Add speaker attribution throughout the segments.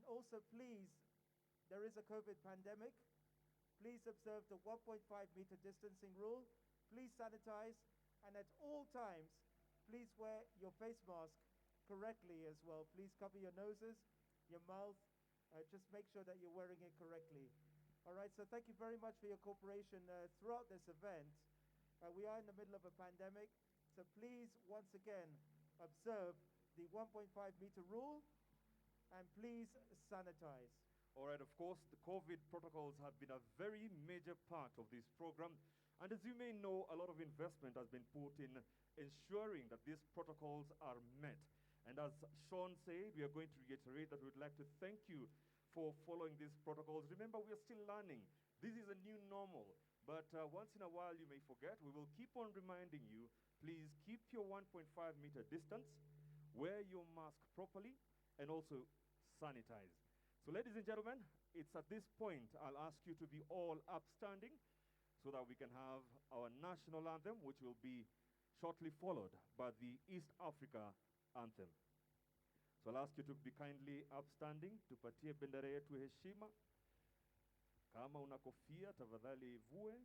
Speaker 1: also, please, there is a COVID pandemic. Please observe the 1.5-meter distancing rule. Please sanitize. And at all times, please wear your face mask correctly as well. Please cover your noses, your mouth. Just make sure that you're wearing it correctly. All right, so thank you very much for your cooperation throughout this event. We are in the middle of a pandemic, so please, once again, observe the 1.5-meter rule, and please sanitize.
Speaker 2: All right, of course, the COVID protocols have been a very major part of this program. And as you may know, a lot of investment has been put in ensuring that these protocols are met. And as Sean said, we are going to reiterate that we would like to thank you for following these protocols. Remember, we are still learning. This is a new normal. But once in a while, you may forget. We will keep on reminding you, please keep your 1.5-meter distance, wear your mask properly, and also sanitize. So ladies and gentlemen, it's at this point I'll ask you to be all upstanding so that we can have our national anthem, which will be shortly followed by the East Africa anthem. So I'll ask you to be kindly upstanding, tupatie bendera yetu heshima. Kama una kofia, tafadhali ivue.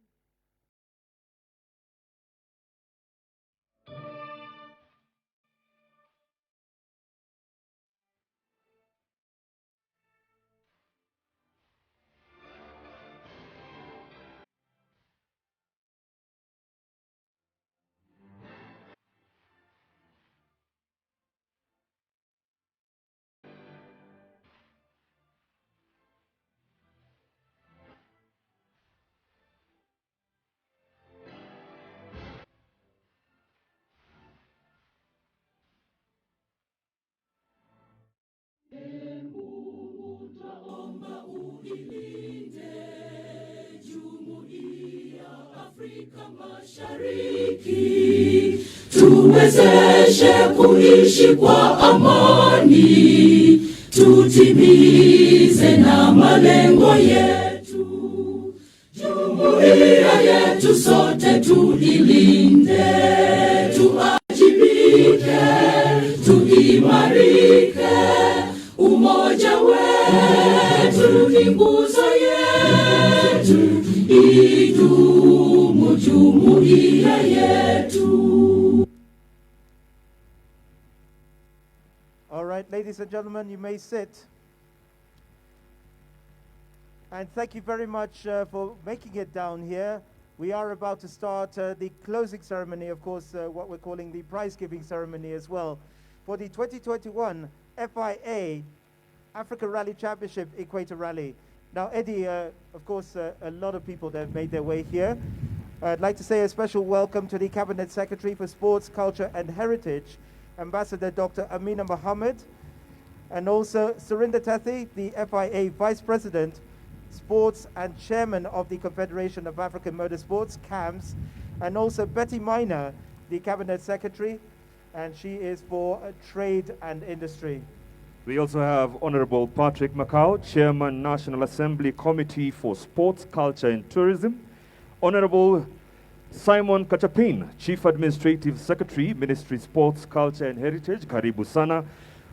Speaker 3: Afrika Mashariki, tuwezeshe kuishi kwa amani, tutimize na malengo yetu. Jumuiya yetu sote tuilinde, tuajibike, tuimarike. Umoja wetu ni nguzo yetu, idumu jumuiya yetu.
Speaker 1: All right, ladies and gentlemen, you may sit. And thank you very much for making it down here. We are about to start the closing ceremony, of course, what we're calling the prize-giving ceremony as well, for the 2021 FIA Africa Rally Championship Equator Rally. Now, Eddie, of course, a lot of people that have made their way here. I'd like to say a special welcome to the Cabinet Secretary for Sports, Culture and Heritage, Ambassador Dr. Amina Mohammed, and also Surinder Tathi, the FIA Vice President, Sports and Chairman of the Confederation of African Motorsports, CAMS, and also Betty Minor, the Cabinet Secretary, and she is for Trade and Industry.
Speaker 2: We also have Honorable Patrick Macau, Chairman, National Assembly Committee for Sports, Culture and Tourism. Honorable Simon Kachapin, Chief Administrative Secretary, Ministry Sports, Culture and Heritage, Karibu Sana.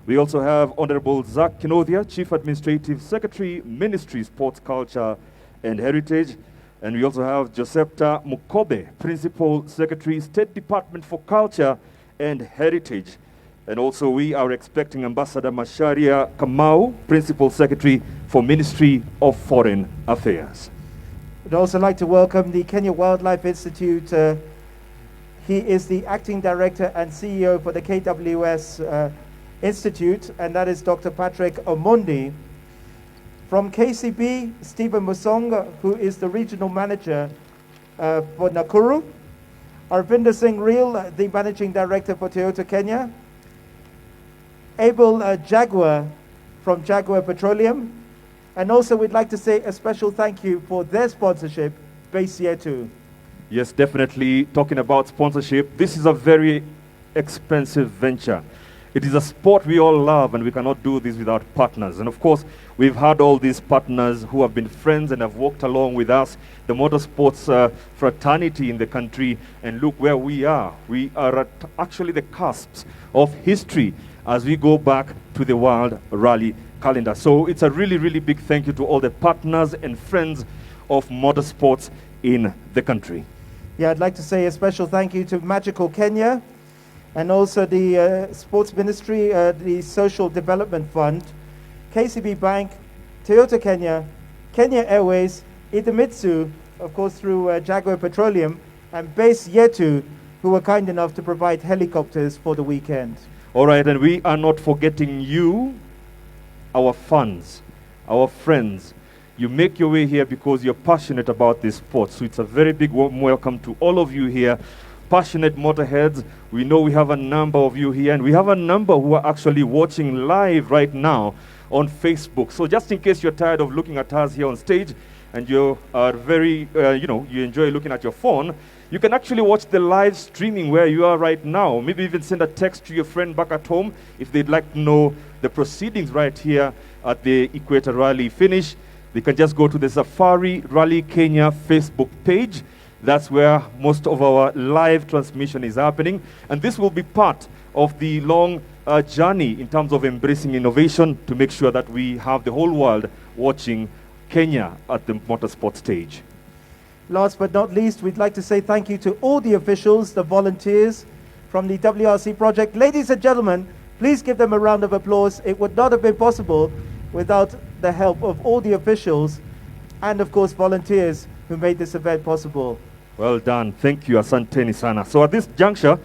Speaker 2: We also have Honorable Zach Kinodia, Chief Administrative Secretary, Ministry Sports, Culture and Heritage. And we also have Josepta Mukobe, Principal Secretary, State Department for Culture and Heritage. And also we are expecting Ambassador Macharia Kamau, Principal Secretary for Ministry of Foreign Affairs.
Speaker 1: I'd also like to welcome the Kenya Wildlife Institute. He is the Acting Director and CEO for the KWS Institute, and that is Dr. Patrick Omondi. From KCB, Stephen Musonga, who is the Regional Manager for Nakuru. Arvinder Singh Reel, the Managing Director for Toyota Kenya. Abel Jaguar from Jaguar Petroleum. And also we'd like to say a special thank you for their sponsorship, Vacy-Lyle.
Speaker 2: Yes, definitely. Talking about sponsorship, this is a very expensive venture. It is a sport we all love, and we cannot do this without partners. And of course, we've had all these partners who have been friends and have walked along with us, the motorsports fraternity in the country, and look where we are. We are at actually the cusps of history as we go back to the World Rally calendar. So it's a really, really big thank you to all the partners and friends of motorsports in the country.
Speaker 1: Yeah, I'd like to say a special thank you to Magical Kenya and also the Sports Ministry, the Social Development Fund, KCB Bank, Toyota Kenya, Kenya Airways, Idemitsu, of course through Jaguar Petroleum, and Base Yetu, who were kind enough to provide helicopters for the weekend.
Speaker 2: All right, and we are not forgetting you, our fans, our friends. You make your way here because you're passionate about this sport. So it's a very big warm welcome to all of you here, passionate motorheads. We know we have a number of you here, and we have a number who are actually watching live right now on Facebook. So just in case you're tired of looking at us here on stage, and you are very, you enjoy looking at your phone, you can actually watch the live streaming where you are right now. Maybe even send a text to your friend back at home if they'd like to know the proceedings right here at the Equator Rally finish. They can just go to the Safari Rally Kenya Facebook page. That's where most of our live transmission is happening. And this will be part of the long journey in terms of embracing innovation to make sure that we have the whole world watching Kenya at the motorsport stage.
Speaker 1: Last but not least, we'd like to say thank you to all the officials, the volunteers from the WRC project. Ladies and gentlemen, please give them a round of applause. It would not have been possible without the help of all the officials and, of course, volunteers who made this event possible.
Speaker 2: Well done. Thank you, Asanteni Sana. So at this juncture,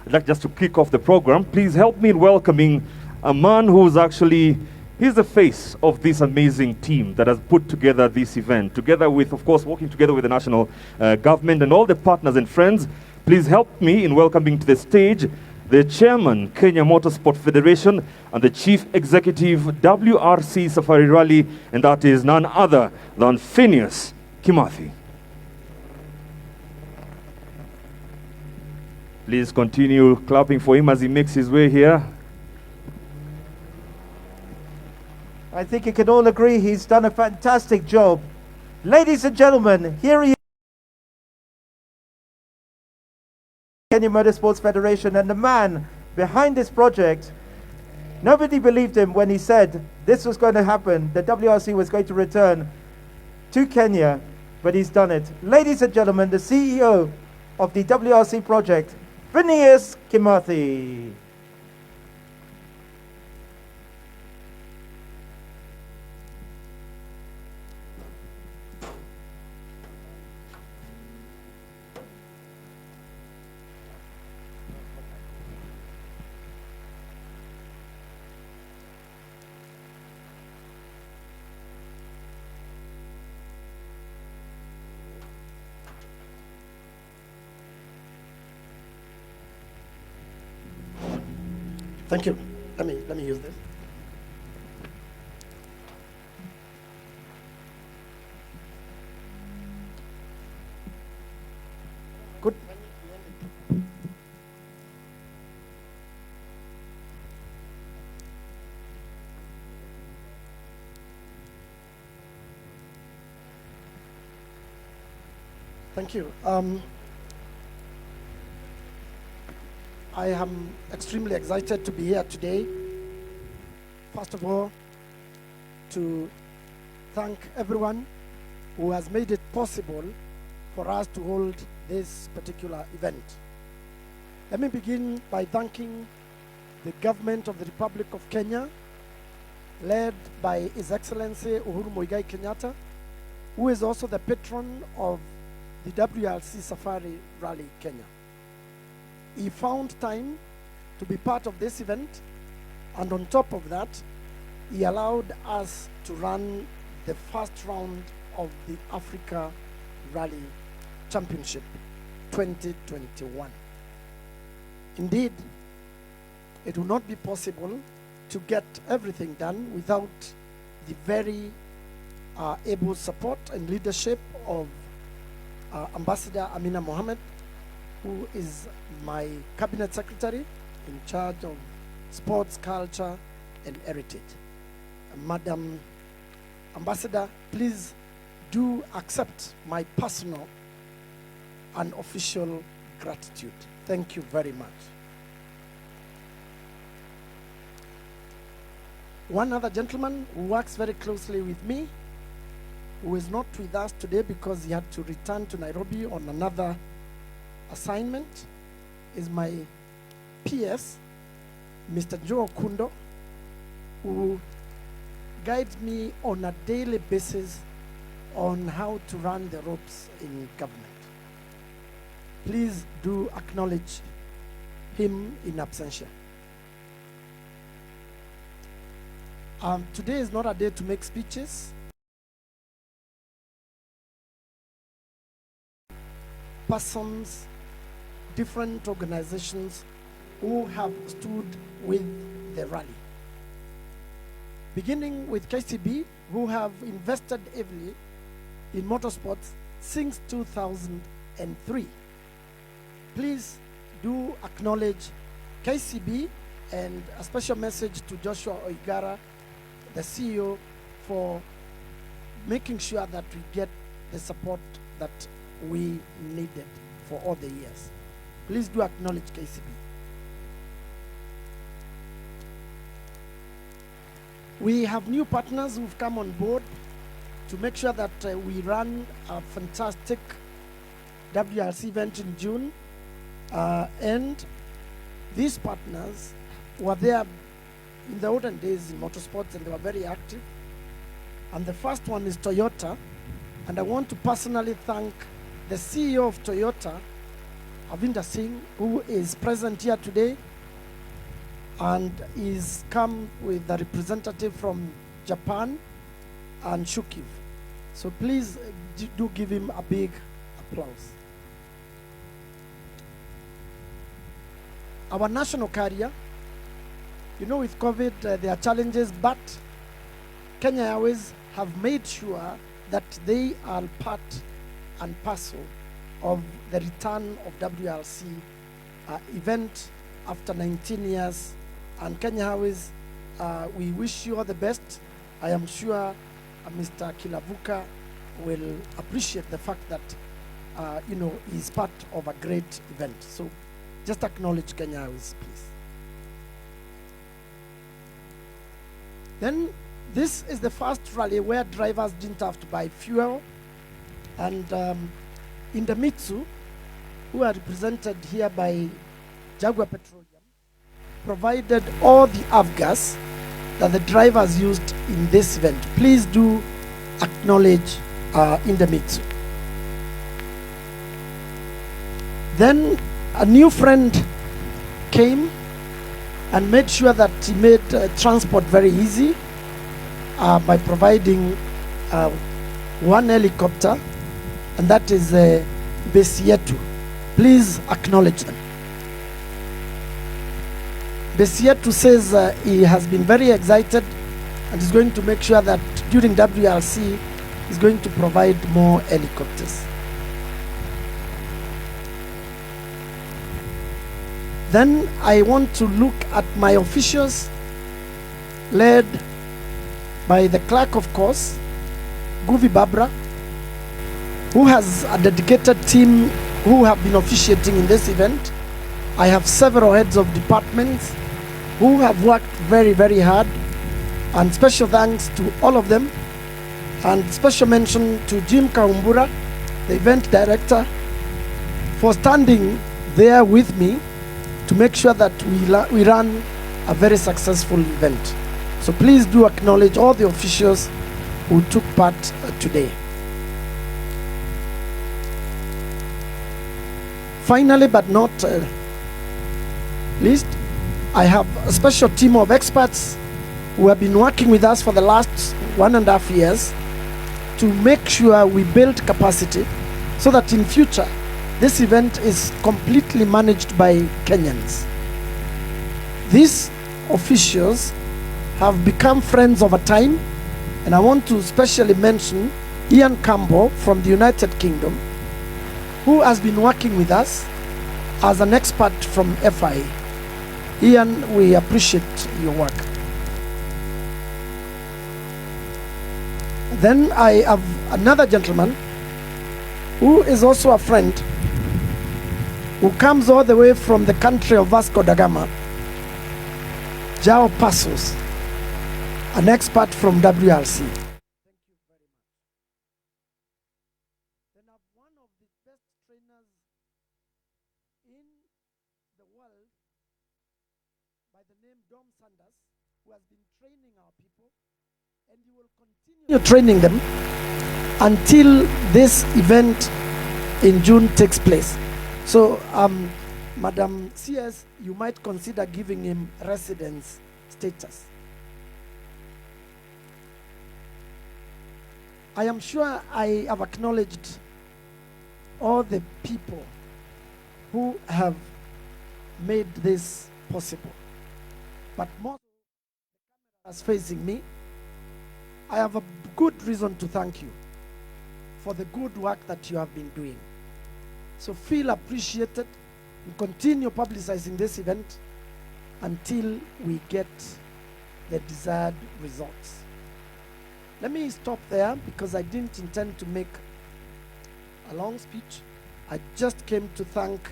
Speaker 2: I'd like just to kick off the program. Please help me in welcoming a man who's actually, he's the face of this amazing team that has put together this event, together with, of course, working together with the national government and all the partners and friends. Please help me in welcoming to the stage the chairman, Kenya Motorsport Federation, and the chief executive, WRC Safari Rally, and that is none other than Phineas Kimathi. Please continue clapping for him as he makes his way here.
Speaker 1: I think you can all agree he's done a fantastic job. Ladies and gentlemen, here he is, Kenya Motorsports Federation, and the man behind this project. Nobody believed him when he said this was going to happen, the WRC was going to return to Kenya, but he's done it. Ladies and gentlemen, the CEO of the WRC project, Phineas Kimathi.
Speaker 4: Thank you. Let me use this. Good. Thank you. I am extremely excited to be here today. First of all, to thank everyone who has made it possible for us to hold this particular event. Let me begin by thanking the government of the Republic of Kenya, led by His Excellency Uhuru Muigai Kenyatta, who is also the patron of the WRC Safari Rally Kenya. He found time to be part of this event, and on top of that, he allowed us to run the first round of the Africa Rally Championship 2021. Indeed, it will not be possible to get everything done without the very able support and leadership of Ambassador Amina Mohammed, who is my cabinet secretary in charge of sports, culture, and heritage. Madam Ambassador, please do accept my personal and official gratitude. Thank you very much. one other gentleman who works very closely with me, who is not with us today because he had to return to Nairobi on another assignment, is my PS, Mr. Joe Kundo, who guides me on a daily basis on how to run the ropes in government. Please do acknowledge him in absentia. Today is not a day to make speeches. Persons, different organizations who have stood with the rally. Beginning with KCB, who have invested heavily in motorsports since 2003. Please do acknowledge KCB, and a special message to Joshua Oigara, the CEO, for making sure that we get the support that we needed for all the years. Please do acknowledge KCB. We have new partners who've come on board to make sure that we run a fantastic WRC event in June. And these partners were there in the olden days in motorsports, and they were very active. And the first one is Toyota. And I want to personally thank the CEO of Toyota, Avinda Singh, who is present here today, and is come with a representative from Japan and Shukiv. So please do give him a big applause. Our national carrier, you know, with COVID, there are challenges, but Kenya Airways have made sure that they are part and parcel of the return of WRC event after 19 years. And Kenya Airways, we wish you all the best. I am sure Mr. Kilavuka will appreciate the fact that, you know, he's part of a great event. So just acknowledge Kenya Airways, please. Then this is the first rally where drivers didn't have to buy fuel. And in the Mitsu, who are represented here by Jaguar Petroleum, provided all the avgas that the drivers used in this event. Please do acknowledge in the Mitsu. Then a new friend came and made sure that he made transport very easy by providing one helicopter, and that is Vacy-Lyle. Please acknowledge them. Vacy-Lyle says he has been very excited and is going to make sure that during WRC he's going to provide more helicopters. Then I want to look at my officials, led by the clerk, of course, Guvi Babra, who has a dedicated team who have been officiating in this event. I have several heads of departments who have worked very, very hard, and special thanks to all of them. And special mention to Jim Kaumbura, the event director, for standing there with me to make sure that we run a very successful event. So please do acknowledge all the officials who took part today. Finally, but not least, I have a special team of experts who have been working with us for the last 1.5 years to make sure we build capacity so that in future this event is completely managed by Kenyans. These officials have become friends over time, and I want to especially mention Ian Campbell from the United Kingdom, who has been working with us as an expert from FIA. Ian, we appreciate your work. Then I have another gentleman who is also a friend, who comes all the way from the country of Vasco da Gama, Jao Passos. an expert from WRC. Thank you very much. Then I have one of the best trainers in the world by the name Dom Sanders, who has been training our people, and he will continue training them until this event in June takes place. So, Madam CS, you might consider giving him residence status. I am sure I have acknowledged all the people who have made this possible. But more as facing me, I have a good reason to thank you for the good work that you have been doing. So feel appreciated and continue publicizing this event until we get the desired results. Let me stop there because I didn't intend to make a long speech. I just came to thank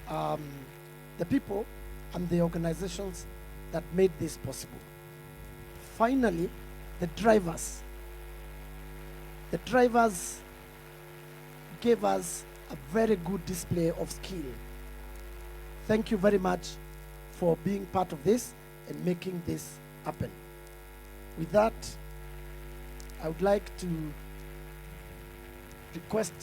Speaker 4: the people and the organizations that made this possible. Finally, the drivers. The drivers gave us a very good display of skill. Thank you very much for being part of this and making this happen. With that, I would like to request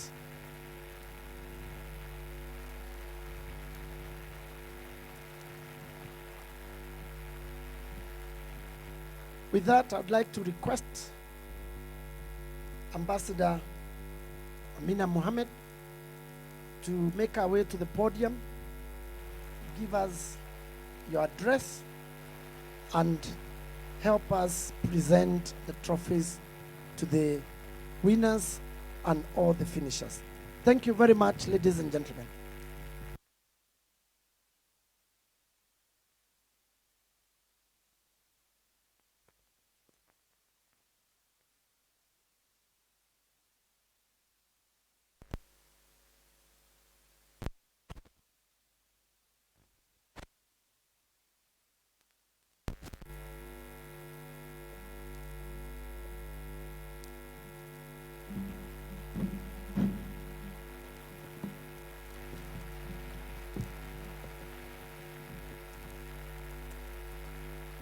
Speaker 4: Ambassador Amina Mohammed to make our way to the podium, give us your address, and help us present the trophies to the winners and all the finishers. Thank you very much, ladies and gentlemen.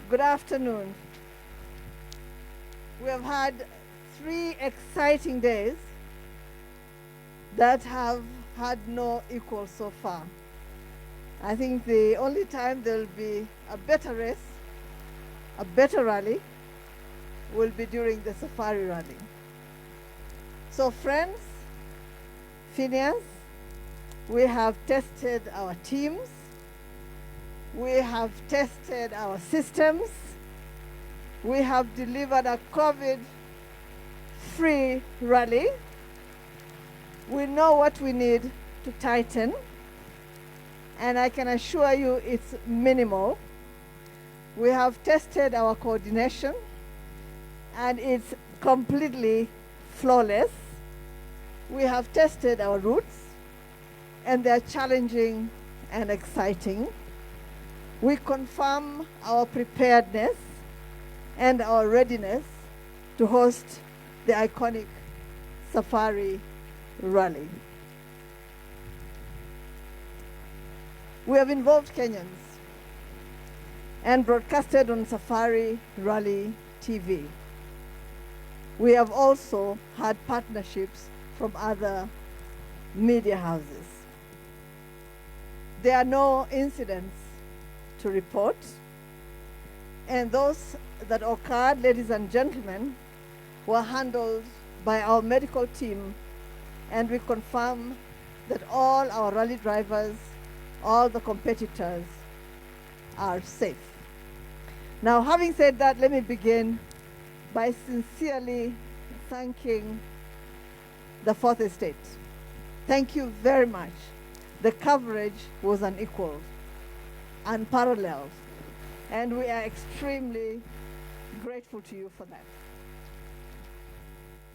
Speaker 5: Good afternoon. We have had 3 exciting days that have had no equal so far. I think the only time there'll be a better race, a better rally, will be during the Safari Rally. So friends, Phineas, we have tested our teams, we have tested our systems, we have delivered a COVID-free rally. We know what we need to tighten, and I can assure you it's minimal. We have tested our coordination, and it's completely flawless. We have tested our routes, and they're challenging and exciting. We confirm our preparedness and our readiness to host the iconic Safari Rally. We have involved Kenyans and broadcasted on Safari Rally TV. We have also had partnerships from other media houses. There are no incidents to report, and those that occurred, ladies and gentlemen, were handled by our medical team, and we confirm that all our rally drivers, all the competitors are safe. Now, having said that, let me begin by sincerely thanking the Fourth Estate. Thank you very much. The coverage was unequaled, unparalleled, and we are extremely grateful to you for that.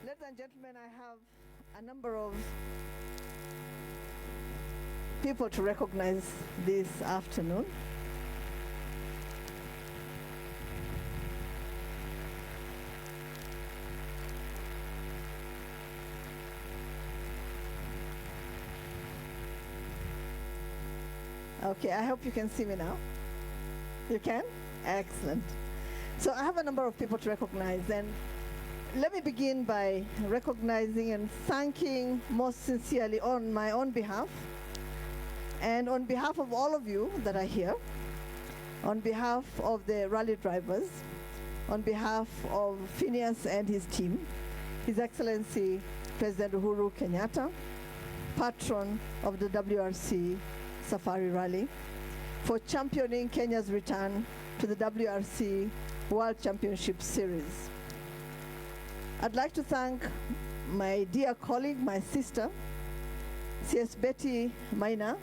Speaker 5: Ladies and gentlemen, I have a number of people to recognize this afternoon. Okay, I hope you can see me now. You can? Excellent. So I have a number of people to recognize, and let me begin by recognizing and thanking most sincerely on my own behalf, and on behalf of all of you that are here, on behalf of the rally drivers, on behalf of Phineas and his team, His Excellency President Uhuru Kenyatta, patron of the WRC Safari Rally, for championing Kenya's return to the WRC World Championship Series. I'd like to thank my dear colleague, my sister, CS Betty Maina,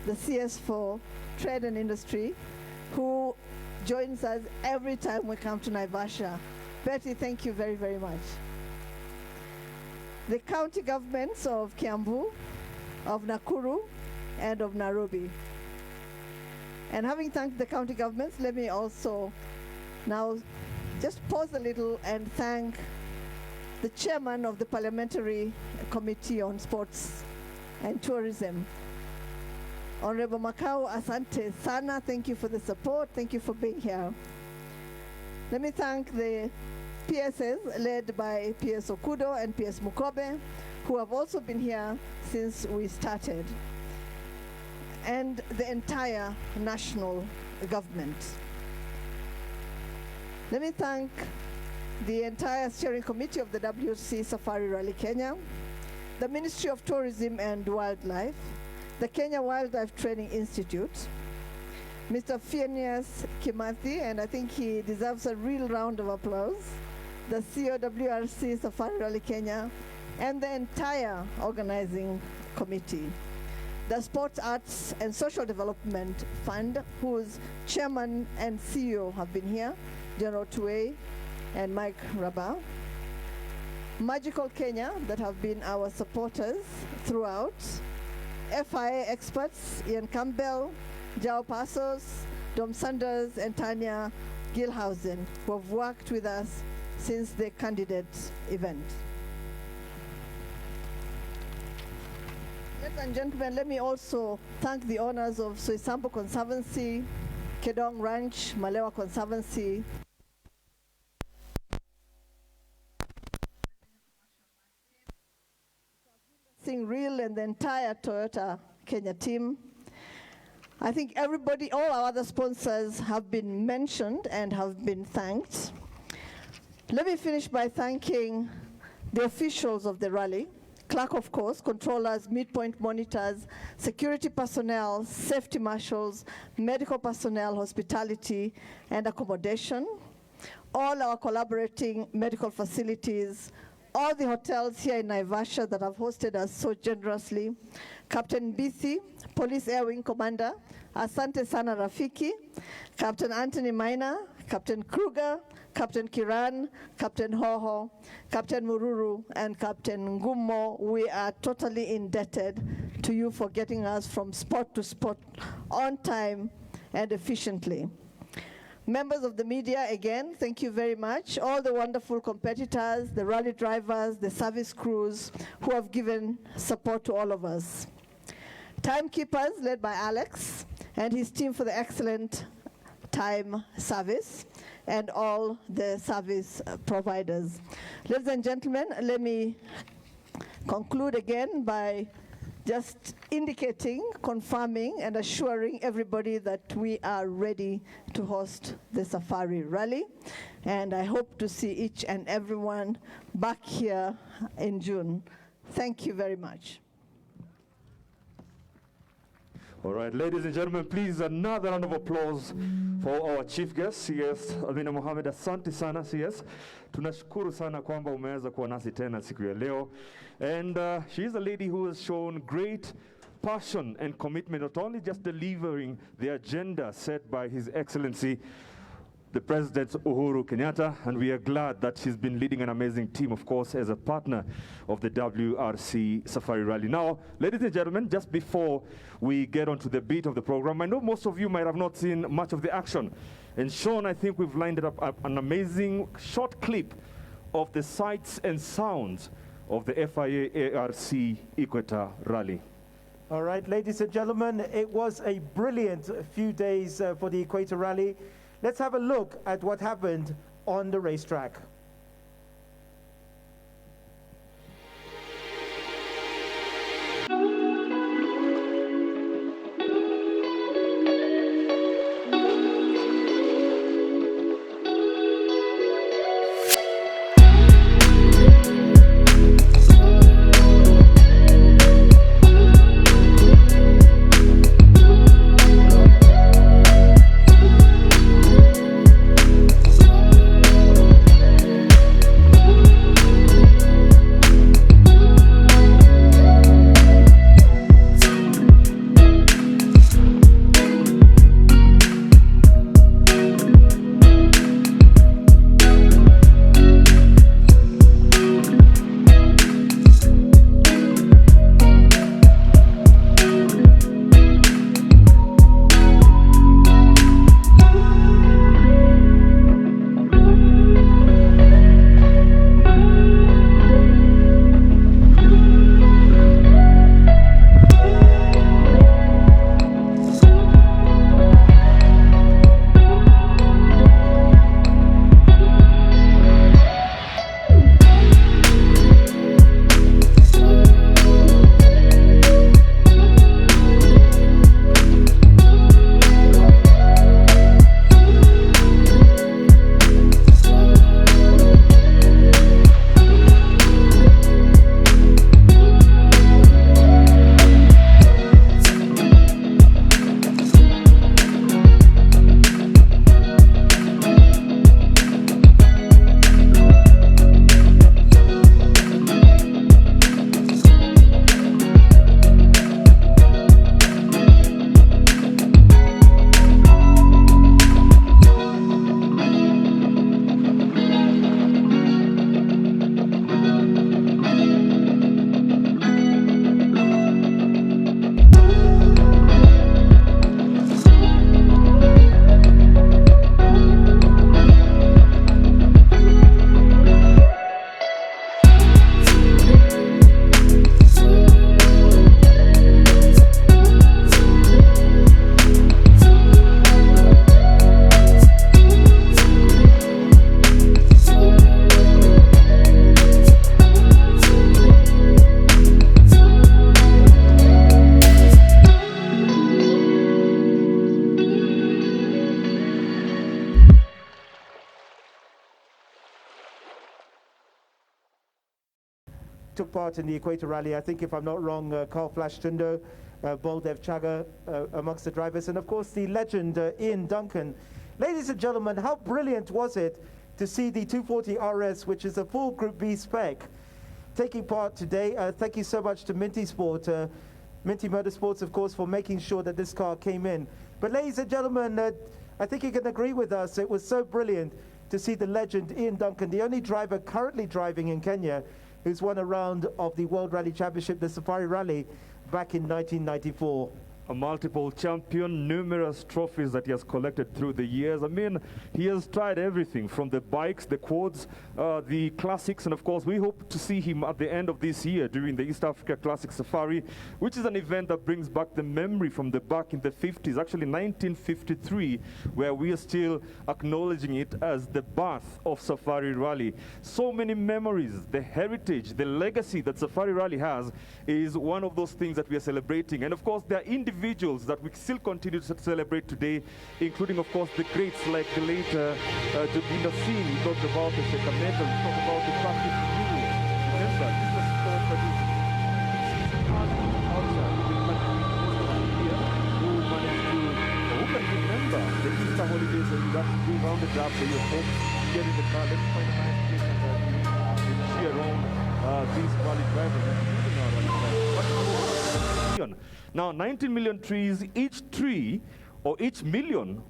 Speaker 5: the CS for Trade and Industry, who joins us every time we come to Naivasha. Betty, thank you very, very much. The county governments of Kiambu, of Nakuru, and of Nairobi. And having thanked the county governments, let me also now just pause a little and thank the chairman of the Parliamentary Committee on Sports and Tourism, Honorable Makau. Asante sana, thank you for the support, thank you for being here. Let me thank the PSs led by PS Okudo and PS Mukobe, who have also been here since we started, and the entire national government. Let me thank the entire steering committee of the WRC Safari Rally Kenya, the Ministry of Tourism and Wildlife, the Kenya Wildlife Training Institute, Mr. Phineas Kimathi, and I think he deserves a real round of applause, the CEO WRC Safari Rally Kenya, and the entire organizing committee. The Sports, Arts and Social Development Fund, whose chairman and CEO have been here, General Dawe and Mike Rabah. Magical Kenya, that have been our supporters throughout. FIA experts, Ian Campbell, Jao Passos, Dom Sanders, and Tanya Gilhausen, who have worked with us since the candidate event. Ladies and gentlemen, let me also thank the owners of Soisambo Conservancy, Kedong Ranch, Malewa Conservancy, Real, and the entire Toyota Kenya team. I think everybody, all our other sponsors have been mentioned and have been thanked. Let me finish by thanking the officials of the rally, clerk of course, controllers, midpoint monitors, security personnel, safety marshals, medical personnel, hospitality and accommodation, all our collaborating medical facilities, all the hotels here in Naivasha that have hosted us so generously, Captain Bithi, Police Air Wing Commander, Asante Sana Rafiki, Captain Anthony Maina, Captain Kruger, Captain Kiran, Captain Hoho, Captain Mururu, and Captain Ngumo. We are totally indebted to you for getting us from spot to spot on time and efficiently. Members of the media, again, thank you very much. All the wonderful competitors, the rally drivers, the service crews who have given support to all of us. Timekeepers, led by Alex and his team for the excellent time service, and all the service providers. Ladies and gentlemen, let me conclude again by just indicating, confirming, and assuring everybody that we are ready to host the Safari Rally. And I hope to see each and everyone back here in June. Thank you very much.
Speaker 2: All right, ladies and gentlemen, please another round of applause for our chief guest, CS Alvina Mohamed. Asante sana CS. Tunashukuru sana kwamba umeweza kuwa nasi tena siku ya leo. And she is a lady who has shown great passion and commitment, not only just delivering the agenda set by His Excellency, the President Uhuru Kenyatta, and we are glad that she's been leading an amazing team, of course, as a partner of the WRC Safari Rally. Now, ladies and gentlemen, just before we get onto the beat of the program, I know most of you might have not seen much of the action. And Sean, I think we've lined up an amazing short clip of the sights and sounds of the FIA ARC Equator Rally.
Speaker 1: All right, ladies and gentlemen, it was a brilliant few days for the Equator Rally. Let's have a look at what happened on the racetrack. Took part in the Equator Rally. I think, if I'm not wrong, Carl Flash Tundo, Boldev Chaga amongst the drivers, and of course the legend Ian Duncan. Ladies and gentlemen, how brilliant was it to see the 240 RS, which is a full Group B spec, taking part today. Thank you so much to Minty Motorsports, of course, for making sure that this car came in. But ladies and gentlemen, I think you can agree with us, it was so brilliant to see the legend Ian Duncan, the only driver currently driving in Kenya, who's won a round of the World Rally Championship, the Safari Rally, back in 1994.
Speaker 2: A multiple champion, numerous trophies that he has collected through the years. I mean, he has tried everything from the bikes, the quads, the classics, and of course we hope to see him at the end of this year during the East Africa Classic Safari, which is an event that brings back the memory from the back in the 50s, actually 1953, where we are still acknowledging it as the birth of Safari Rally. So many memories, the heritage, the legacy that Safari Rally has is one of those things that we are celebrating. And of course, there are individuals that we still continue to celebrate today, including, of course, the greats like the late Jobinda Singh. We talked about the Shekametal, we talked about the Patrick Rule. Remember, this is a sport that is outside. Who managed to, who can remember the Easter holidays when you got to do rounded up for your folks, get in the car, let's find a nice place and cheer around these rally drivers, including our rally drivers. Now, 19 million trees, each tree or each million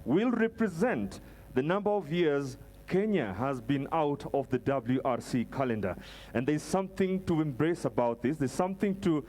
Speaker 2: will represent the number of years Kenya has been out of the WRC calendar. And there's something to embrace about this. There's something to,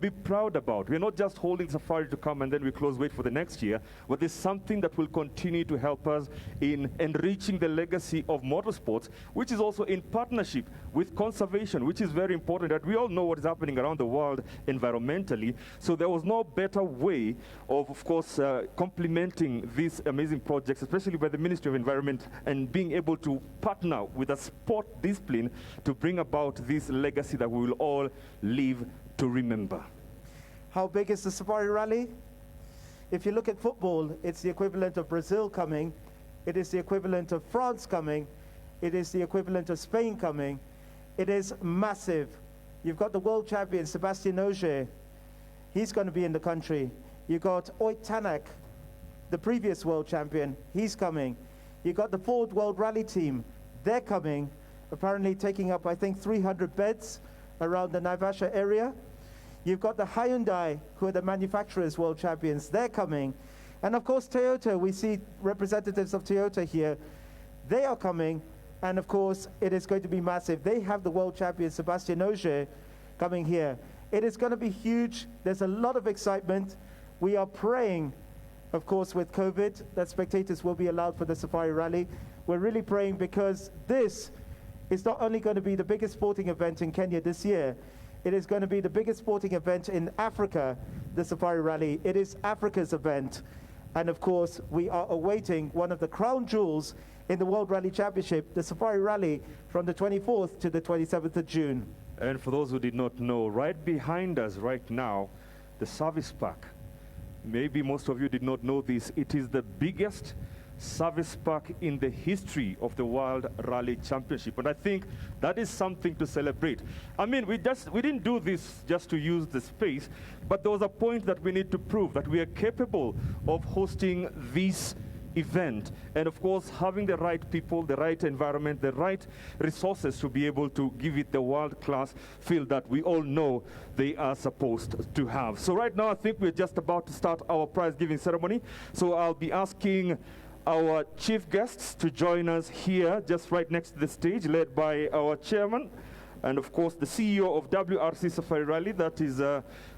Speaker 2: be proud about. We're not just holding Safari to come and then we wait for the next year, but there's something that will continue to help us in enriching the legacy of motorsports, which is also in partnership with conservation, which is very important. That we all know what is happening around the world environmentally. So there was no better way of course, complementing these amazing projects, especially by the Ministry of Environment, and being able to partner with a sport discipline to bring about this legacy that we will all live to remember.
Speaker 1: How big is the Safari Rally? If you look at football, it's the equivalent of Brazil coming. It is the equivalent of France coming. It is the equivalent of Spain coming. It is massive. You've got the world champion, Sébastien Ogier. He's going to be in the country. You've got Oit Tanak, the previous world champion. He's coming. You've got the Ford World Rally team. They're coming, apparently taking up, I think, 300 beds around the Naivasha area. You've got the Hyundai, who are the manufacturers' world champions. They're coming. And of course, Toyota, we see representatives of Toyota here. They are coming. And of course, it is going to be massive. They have the world champion, Sébastien Ogier, coming here. It is going to be huge. There's a lot of excitement. We are praying, of course, with COVID, that spectators will be allowed for the Safari Rally. We're really praying because this is not only going to be the biggest sporting event in Kenya this year, it is going to be the biggest sporting event in Africa, the Safari Rally. It is Africa's event. And of course, we are awaiting one of the crown jewels in the World Rally Championship, the Safari Rally, from the 24th to the 27th of June.
Speaker 2: And for those who did not know, right behind us right now, the service park. Maybe most of you did not know this. It is the biggest service park in the history of the World Rally Championship. And I think that is something to celebrate. I mean, we didn't do this just to use the space, but there was a point that we need to prove that we are capable of hosting this event, and of course having the right people, the right environment, the right resources to be able to give it the world-class feel that we all know they are supposed to have. So right now I think we're just about to start our prize giving ceremony, so I'll be asking our chief guests to join us here just right next to the stage, led by our chairman and of course the CEO of WRC Safari Rally, that is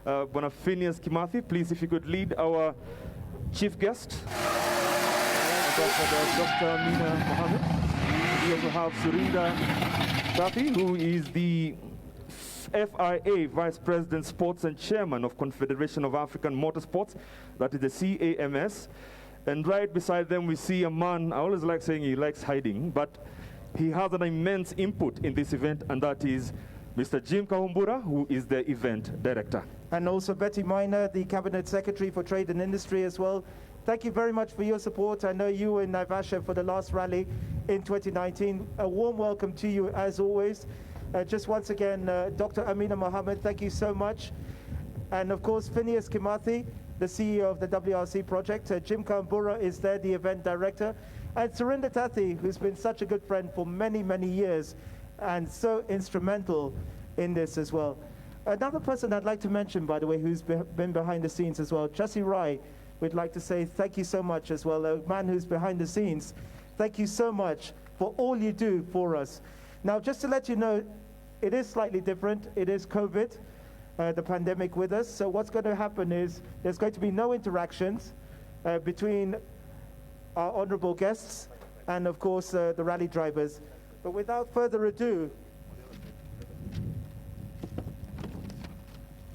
Speaker 2: Boniface Kimathi. Please, if you could lead our chief guest. Dr. Amina Mohammed. We also have Surinda Safi, who is the FIA Vice President Sports and Chairman of Confederation of African Motorsports, that is the CAMS. And right beside them we see a man, I always like saying he likes hiding, but he has an immense input in this event, and that is Mr. Jim Kahumbura, who is the event director.
Speaker 1: And also Betty Miner, the Cabinet Secretary for Trade and Industry as well. Thank you very much for your support. I know you were in Naivasha for the last rally in 2019. A warm welcome to you as always. Just once again, Dr. Amina Mohammed, thank you so much. And of course, Phineas Kimathi, the CEO of the WRC project. Jim Kambura is there, the event director. And Surinda Tathi, who's been such a good friend for many, many years and so instrumental in this as well. Another person I'd like to mention, by the way, who's been behind the scenes as well, Jesse Rai. We'd like to say thank you so much as well, a man who's behind the scenes. Thank you so much for all you do for us. Now, just to let you know, it is slightly different. It is COVID, the pandemic with us. So what's going to happen is there's going to be no interactions between our honorable guests and, of course, the rally drivers. But without further ado,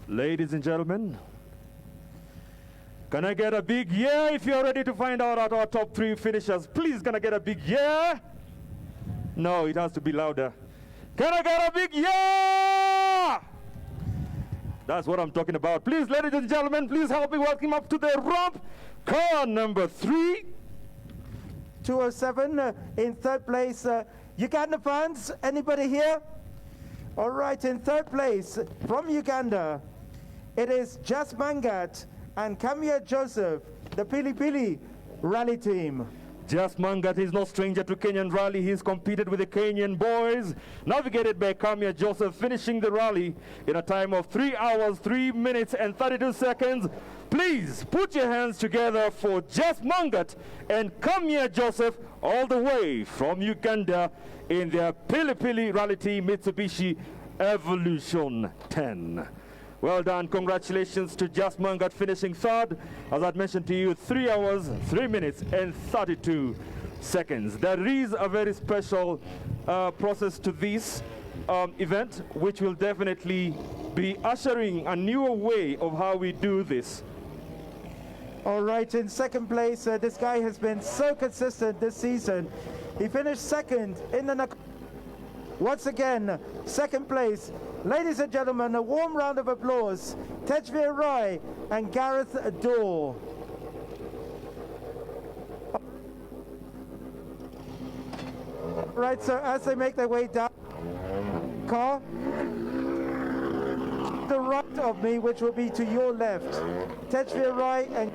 Speaker 2: ladies and gentlemen, can I get a big yeah if you're ready to find out our top 3 finishers? Please, can I get a big yeah? No, it has to be louder. Can I get a big yeah? That's what I'm talking about. Please, ladies and gentlemen, please help me welcome up to the ramp, car number 3.
Speaker 1: 207 in third place. Uganda fans, anybody here? All right, in third place from Uganda, it is logoMangat and Kamya Joseph, the Pili Pili rally team.
Speaker 2: logoMangat is no stranger to Kenyan rally. He's competed with the Kenyan boys, navigated by Kamya Joseph, finishing the rally in a time of 3 hours, 3 minutes and 32 seconds. Please Please put your hands together for Mangat and Kamya Joseph, all the way from Uganda in their Pili Pili Rally Team Mitsubishi Evolution 10. Well done. Congratulations to Mangat finishing third. As I'd mentioned to you, 3 hours, 3 minutes and 32 seconds. There is a very special process to this event, which will definitely be ushering a newer way of how we do this.
Speaker 1: All right, in second place, this guy has been so consistent this season. He finished second in the... Once again, second place. Ladies and gentlemen, a warm round of applause. Tejveer and Gareth Dawe. Right, so as they make their way down, car, the right of me, which will be to your left. Tejveer and...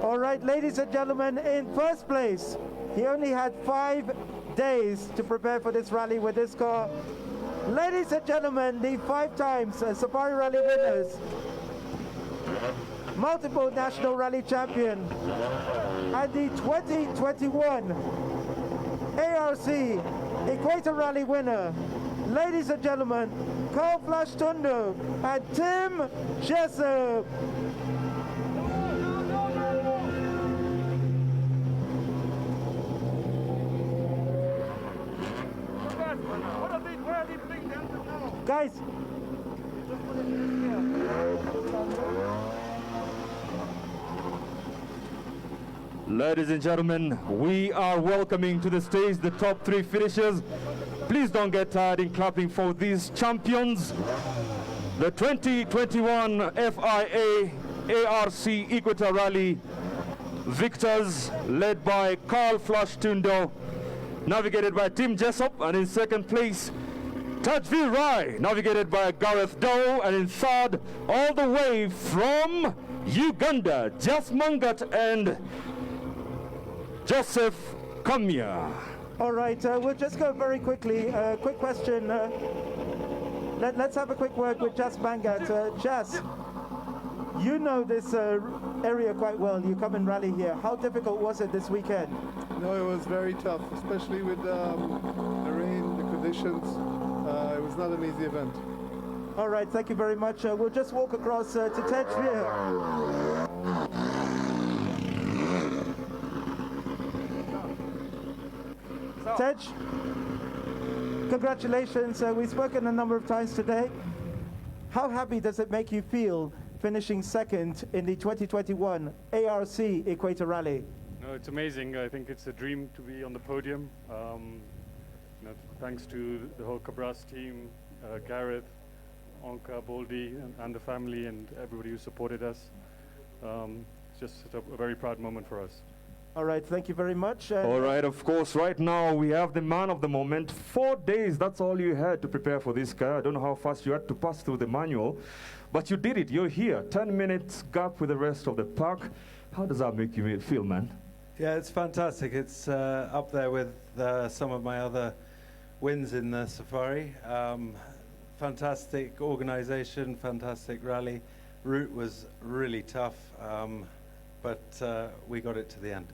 Speaker 1: All right, ladies and gentlemen, in first place, he only had 5 days to prepare for this rally with this car. Ladies and gentlemen, the 5 times Safari Rally winners, multiple national rally champion, and the 2021 ARC Equator Rally winner, ladies and gentlemen, Carl Flash Tundo and Tim Jessop. Guys,
Speaker 2: ladies and gentlemen, we are welcoming to the stage the top 3 finishers. Please don't get tired in clapping for these champions. The 2021 FIA ARC Equator Rally victors, led by Carl Flash Tundo, navigated by Tim Jessop, and in second place, Tejveer, navigated by Gareth Dawe, and in third, all the way from Uganda, Mangat and Joseph Kamya.
Speaker 1: all right, we'll just go very quickly. Quick question. Let's have a quick word with Mangat. Jas, you know this area quite well. You come and rally here. How difficult was it this weekend?
Speaker 6: No, it was very tough, especially with the rain, the conditions. It was not an easy event.
Speaker 1: All right, thank you very much. We'll just walk across to Tejveer. Tej, congratulations. We've spoken a number of times today. How happy does it make you feel finishing second in the 2021 ARC Equator Rally?
Speaker 7: No, it's amazing. I think it's a dream to be on the podium. Thanks to the whole Cabras team, Gareth, Onka, Boldy, and the family, and everybody who supported us. It's just a very proud moment for us.
Speaker 1: All right, thank you very much.
Speaker 2: All right, of course, right now we have the man of the moment. 4 days, that's all you had to prepare for this car. I don't know how fast you had to pass through the manual, but you did it. You're here. 10 minutes gap with the rest of the pack. How does that make you feel, man?
Speaker 8: Yeah, it's fantastic. It's up there with some of my other wins in the Safari. Fantastic organization, fantastic rally. Route was really tough, but we got it to the end.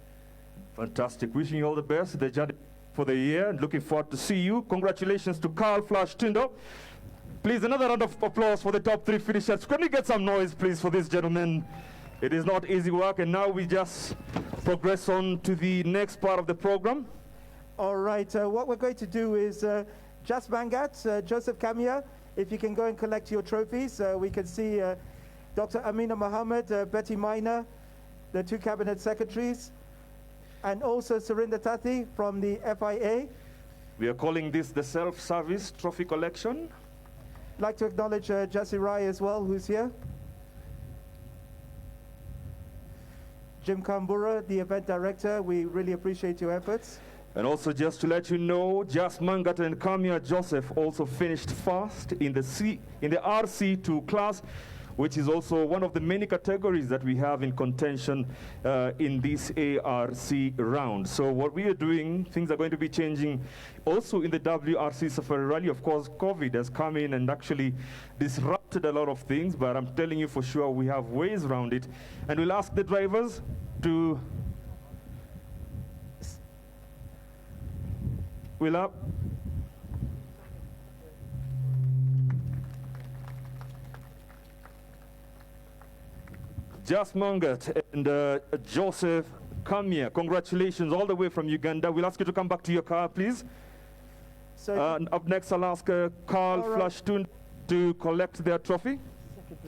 Speaker 2: Fantastic. Wishing you all the best. The journey for the year, and looking forward to see you. Congratulations to Carl Flash Tundo. Please, another round of applause for the top 3 finishers. Can we get some noise, please, for this gentleman? It is not easy work, and now we just progress on to the next part of the program.
Speaker 1: All right, what we're going to do is Mangat, Joseph Kamya, if you can go and collect your trophies. We can see Dr. Amina Mohammed, Betty Minor, the 2 cabinet secretaries, and also Surinder Tathi from the FIA.
Speaker 2: We are calling this the self-service trophy collection.
Speaker 1: I'd like to acknowledge Jesse Rai as well, who's here. Jim Kambura, the event director, we really appreciate your efforts.
Speaker 2: And also just to let you know, Mangat and Kamya Joseph also finished first in the RC2 class. which is also one of the many categories that we have in contention in this ARC round. So what we are doing, things are going to be changing also in the WRC Safari Rally. Of course, COVID has come in and actually disrupted a lot of things, but I'm telling you for sure we have ways around it. And we'll ask the drivers to wheel up. JustMangat and Joseph Kamya, congratulations all the way from Uganda. We'll ask you to come back to your car, please.
Speaker 1: So
Speaker 2: Up next, I'll ask Carl Flash Tundo to collect their trophy.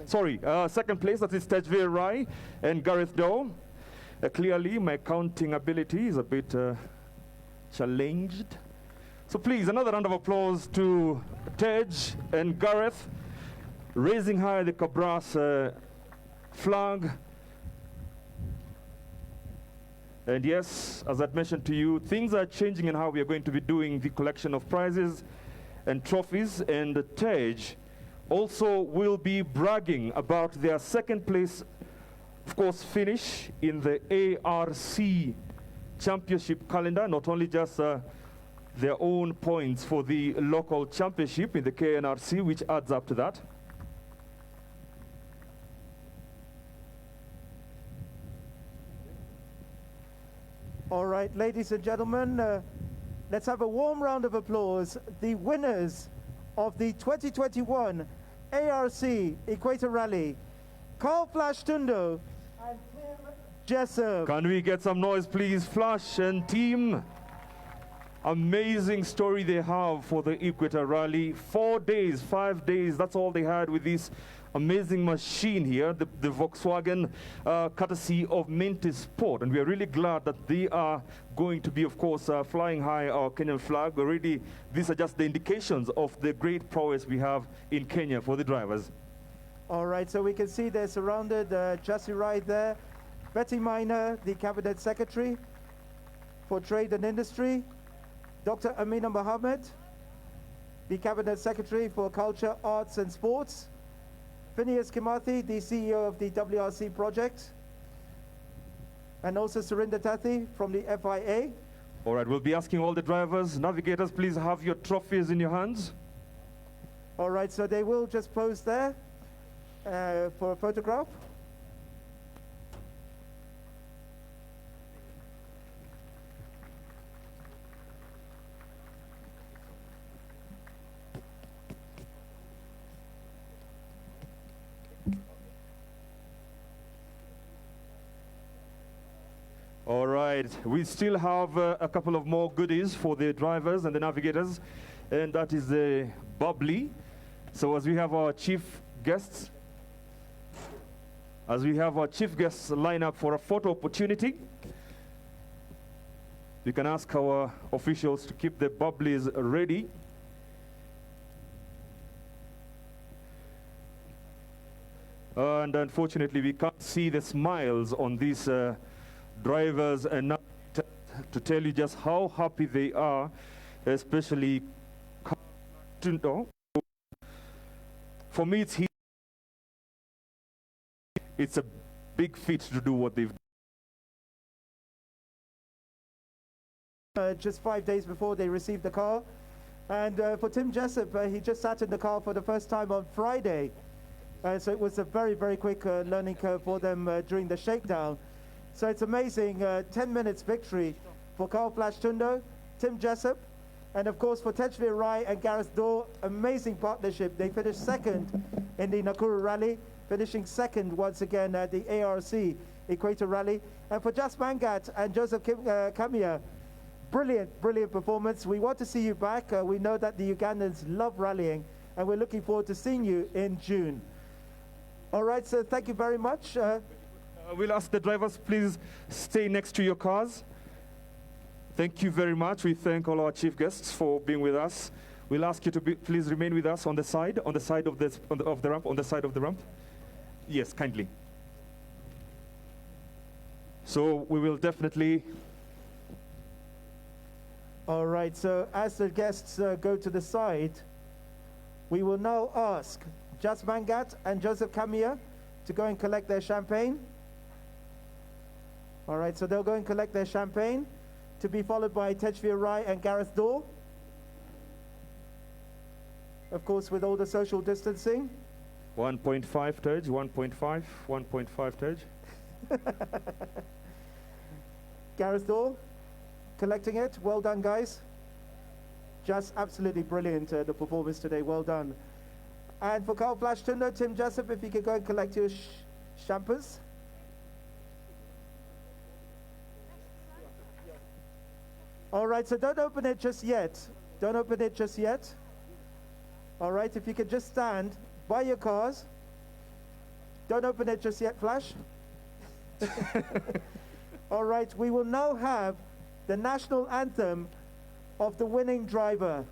Speaker 2: Second place, that is Tejveer and Gareth Dawe. Clearly, my counting ability is a bit challenged. So please, another round of applause to Tej and Gareth, raising high the Cabras flag. And yes, as I mentioned to you, things are changing in how we are going to be doing the collection of prizes and trophies. And Tej also will be bragging about their second place, of course, finish in the ARC championship calendar, not only just their own points for the local championship in the KNRC, which adds up to that.
Speaker 1: All right, ladies and gentlemen, let's have a warm round of applause. The winners of the 2021 ARC Equator Rally, Carl Flash Tundo and Tim Jessop.
Speaker 2: Can we get some noise, please? Flash and team. Amazing story they have for the Equator Rally. 4 days, 5 days, that's all they had with this amazing machine here, the Volkswagen, courtesy of Minty Sport. And we are really glad that they are going to be, of course, flying high our Kenyan flag. Already, these are just the indications of the great prowess we have in Kenya for the drivers.
Speaker 1: All right, so we can see they're surrounded, Jesse right there, Betty Minor, the Cabinet Secretary for Trade and Industry, Dr. Amina Mohammed, the Cabinet Secretary for Culture, Arts and Sports, Phineas Kimathi, the CEO of the WRC project, and also Surinder Tathi from the FIA.
Speaker 2: All right, we'll be asking all the drivers, navigators, please have your trophies in your hands.
Speaker 1: All right, so they will just pose there for a photograph.
Speaker 2: All right, we still have a couple of more goodies for the drivers and the navigators, and that is the bubbly. So as we have our chief guests, line up for a photo opportunity, we can ask our officials to keep the bubblies ready. And unfortunately, we can't see the smiles on these drivers and not to tell you just how happy they are, especially Carl Tundo. For me, it's a big feat to do what they've done.
Speaker 1: Just 5 days before they received the car. And for Tim Jessop, he just sat in the car for the first time on Friday. So it was a very, very quick learning curve for them during the shakedown. So it's amazing, 10 minutes victory for Carl Flash Tundo, Tim Jessop, and of course for Tejveer and Gareth Dawe, amazing partnership. They finished second in the Nakuru Rally, finishing second once again at the ARC Equator Rally. And for JustMangat and Joseph Kamya, brilliant, brilliant performance. We want to see you back. We know that the Ugandans love rallying, and we're looking forward to seeing you in June. All right, so thank you very much.
Speaker 2: We'll ask the drivers, please stay next to your cars. Thank you very much. We thank all our chief guests for being with us. We'll ask you to please remain with us on the side of the ramp, on the side of the ramp. Yes, kindly. So we will definitely.
Speaker 1: All right, so as the guests go to the side, we will now ask Mangat and Joseph Kamya to go and collect their champagne. All right, so they'll go and collect their champagne, to be followed by Tejveer and Gareth Dawe. Of course, with all the social distancing.
Speaker 2: 1.5 Tej, 1.5 Tej.
Speaker 1: Gareth Dawe collecting it. Well done, guys. Just absolutely brilliant, the performance today. Well done. And for Carl Flash Tundo, Tim Jessop, if you could go and collect your champers. All right, so don't open it just yet. Don't open it just yet. All right, if you could just stand by your cars. Don't open it just yet, Flash. All right, we will now have the national anthem of the winning driver.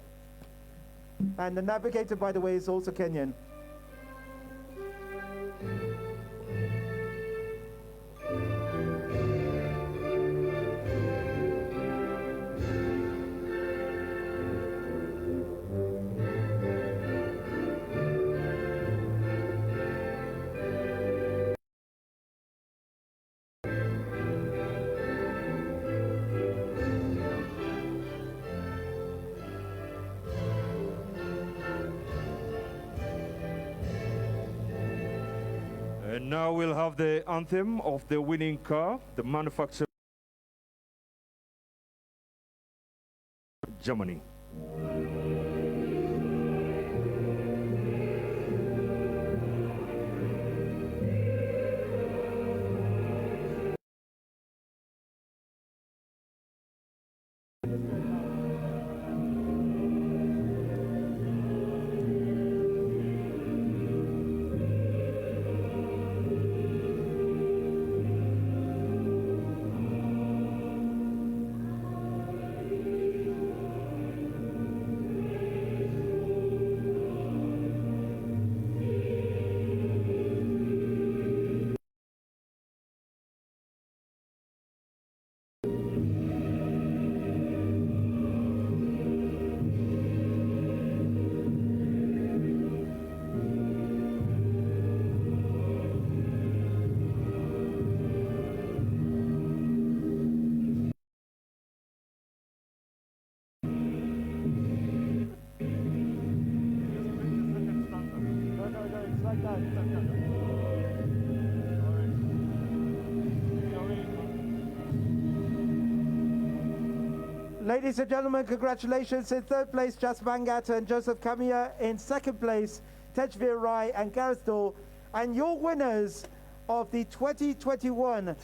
Speaker 1: And the navigator, by the way, is also Kenyan.
Speaker 2: And now we'll have the anthem of the winning car, the manufacturer Germany.
Speaker 1: Ladies and gentlemen, congratulations. In third place, Mangat and Joseph Kamya. In second place, Tejveer and Gareth Dawe. And your winners of the 2021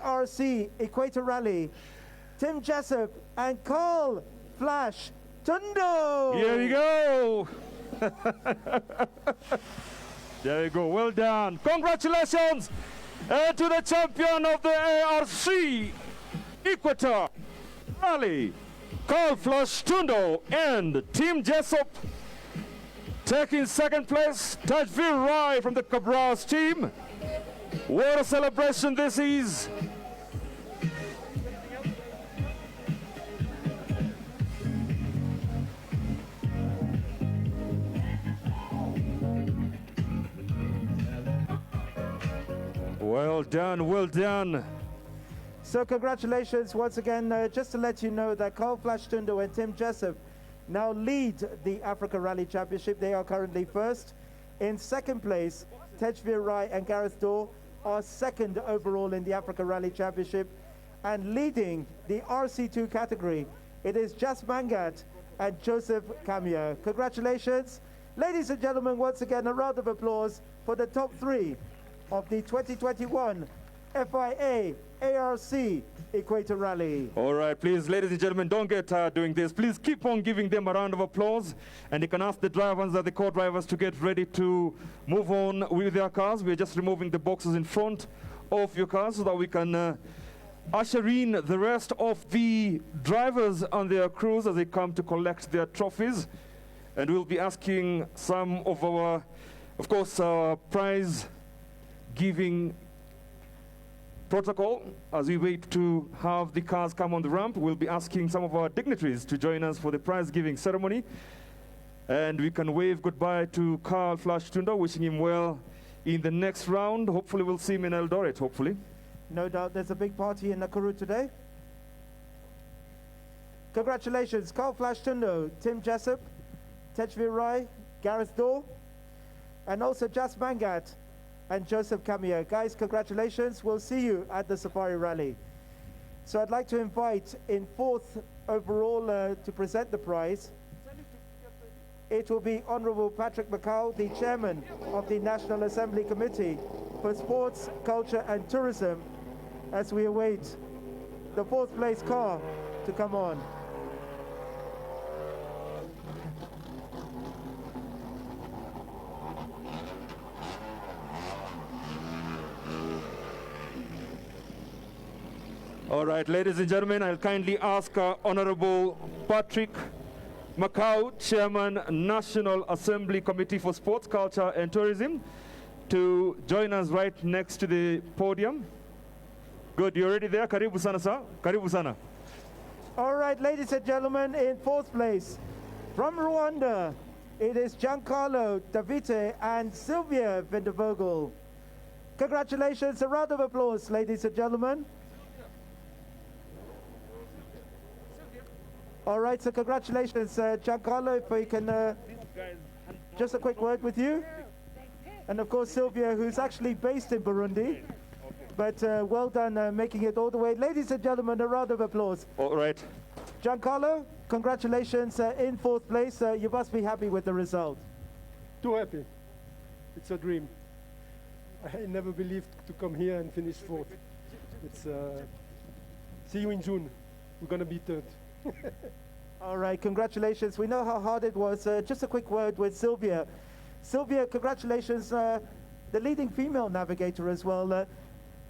Speaker 1: ARC Equator Rally, Tim Jessop and Carl Flash Tundo.
Speaker 2: Here we go. There you go. Well done. Congratulations to the champion of the ARC Equator Rally, Carl Flash Tundo and Tim Jessop. Taking second place, Tejveer from the Cabras team. What a celebration this is. Well done, well done.
Speaker 1: So congratulations once again. Just to let you know that Carl Flash Tundo and Tim Jessop now lead the Africa Rally Championship. They are currently first. In second place, Tejveer and Gareth Dawe are second overall in the Africa Rally Championship. And leading the RC2 category, it is Mangat and Joseph Kamya. Congratulations. Ladies and gentlemen, once again, a round of applause for the top three of the 2021 FIA ARC Equator Rally.
Speaker 2: All right, please, ladies and gentlemen, don't get tired doing this. Please keep on giving them a round of applause. And you can ask the drivers and the co-drivers to get ready to move on with their cars. We're just removing the boxes in front of your cars so that we can usher in the rest of the drivers and their crews as they come to collect their trophies. And we'll be asking some of our, of course, prize giving protocol. As we wait to have the cars come on the ramp, we'll be asking some of our dignitaries to join us for the prize giving ceremony. And we can wave goodbye to Carl Flash Tundo, wishing him well in the next round. Hopefully we'll see him in Eldoret, hopefully.
Speaker 1: No doubt there's a big party in Nakuru today. Congratulations, Carl Flash Tundo, Tim Jessop, Tejveer, Gareth Dawe, and also logoMangat and Joseph Kamya. Guys, congratulations. We'll see you at the Safari Rally. So I'd like to invite in fourth overall to present the prize. It will be Honorable Patrick Macau, the Chairman of the National Assembly Committee for Sports, Culture and Tourism, as we await the fourth place car to come on.
Speaker 2: All right, ladies and gentlemen, I'll kindly ask Honorable Patrick Macau, Chairman, National Assembly Committee for Sports, Culture and Tourism, to join us right next to the podium. Good, you already there? Karibu sana, sir. Karibu sana.
Speaker 1: All right, ladies and gentlemen, in fourth place, from Rwanda, it is Giancarlo, Davite, and Sylvia Vindevogel. Congratulations, a round of applause, ladies and gentlemen. All right, so congratulations, Giancarlo, if we can, just a quick word with you. And of course, Sylvia, who's actually based in Burundi. But well done making it all the way. Ladies and gentlemen, a round of applause.
Speaker 2: All right.
Speaker 1: Giancarlo, congratulations in fourth place. You must be happy with the result.
Speaker 9: Too happy. It's a dream. I never believed to come here and finish fourth. It's see you in June. We're going to be third.
Speaker 1: All right, congratulations. We know how hard it was. Just a quick word with Sylvia. Sylvia, congratulations, the leading female navigator as well.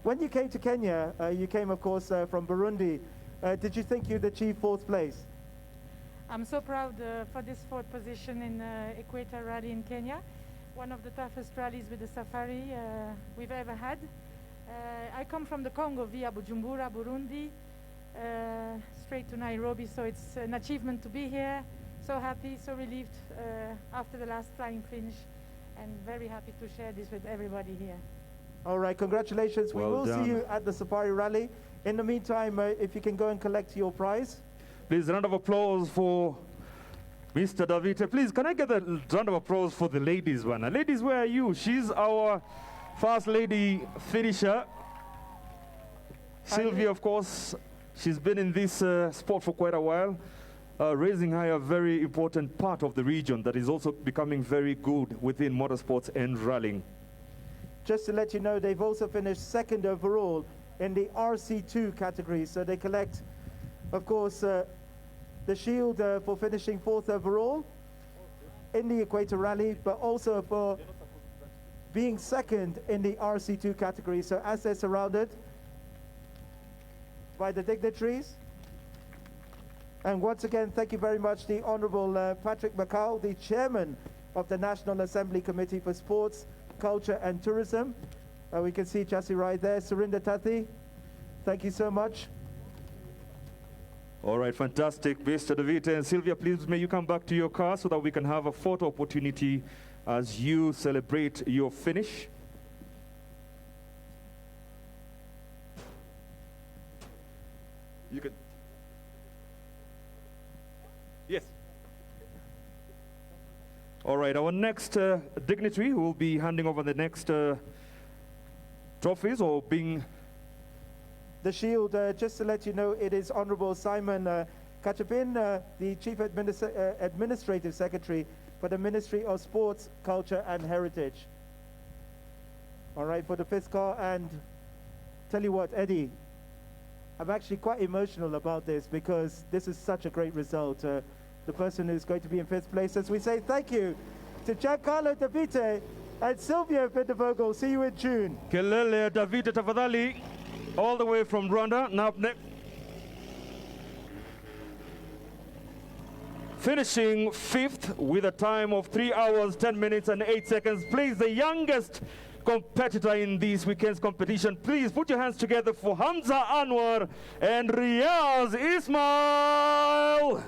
Speaker 1: When you came to Kenya, you came, of course, from Burundi. Did you think you'd achieve fourth place?
Speaker 10: I'm so proud for this fourth position in Equator Rally in Kenya. One of the toughest rallies with the safari we've ever had. I come from the Congo via Bujumbura, Burundi, straight to Nairobi, so it's an achievement to be here. So happy, so relieved after the last flying finish, and very happy to share this with everybody here.
Speaker 1: All right, congratulations.
Speaker 2: Well
Speaker 1: we will
Speaker 2: done.
Speaker 1: see you at the Safari Rally. In the meantime, if you can go and collect your prize.
Speaker 2: Please, a round of applause for Mr. Davite. Please, can I get a round of applause for the ladies one? Ladies, where are you? She's our first lady finisher. Sylvia, of course, she's been in this sport for quite a while, raising high a very important part of the region that is also becoming very good within motorsports and rallying.
Speaker 1: Just to let you know, they've also finished second overall in the RC2 category. So they collect, of course, the shield for finishing fourth overall in the Equator Rally, but also for being second in the RC2 category. So as they're surrounded by the dignitaries. And once again, thank you very much, the Honorable Patrick Macau, the Chairman of the National Assembly Committee for Sports, Culture and Tourism. We can see Chassi right there. Surinder Tathi, thank you so much.
Speaker 2: All right, fantastic. Mr. Davite and Sylvia, please may you come back to your car so that we can have a photo opportunity as you celebrate your finish. You can. Yes. All right, our next dignitary who will be handing over the next trophies or being...
Speaker 1: The shield, just to let you know, it is Honorable Simon Kachapin, the Chief Administrative Secretary for the Ministry of Sports, Culture and Heritage. All right, for the fifth car. And tell you what, Eddie, I'm actually quite emotional about this because this is such a great result. The person who's going to be in fifth place, as we say thank you to Giancarlo Davite and Sylvia Vindevogel. See you in June.
Speaker 2: Kelele Davite tafadhali, all the way from Rwanda. Now up next, finishing fifth with a time of 3 hours, 10 minutes and 8 seconds. Please, the youngest competitor in this weekend's competition. Please put your hands together for Hamza Anwar and Riaz Ismail.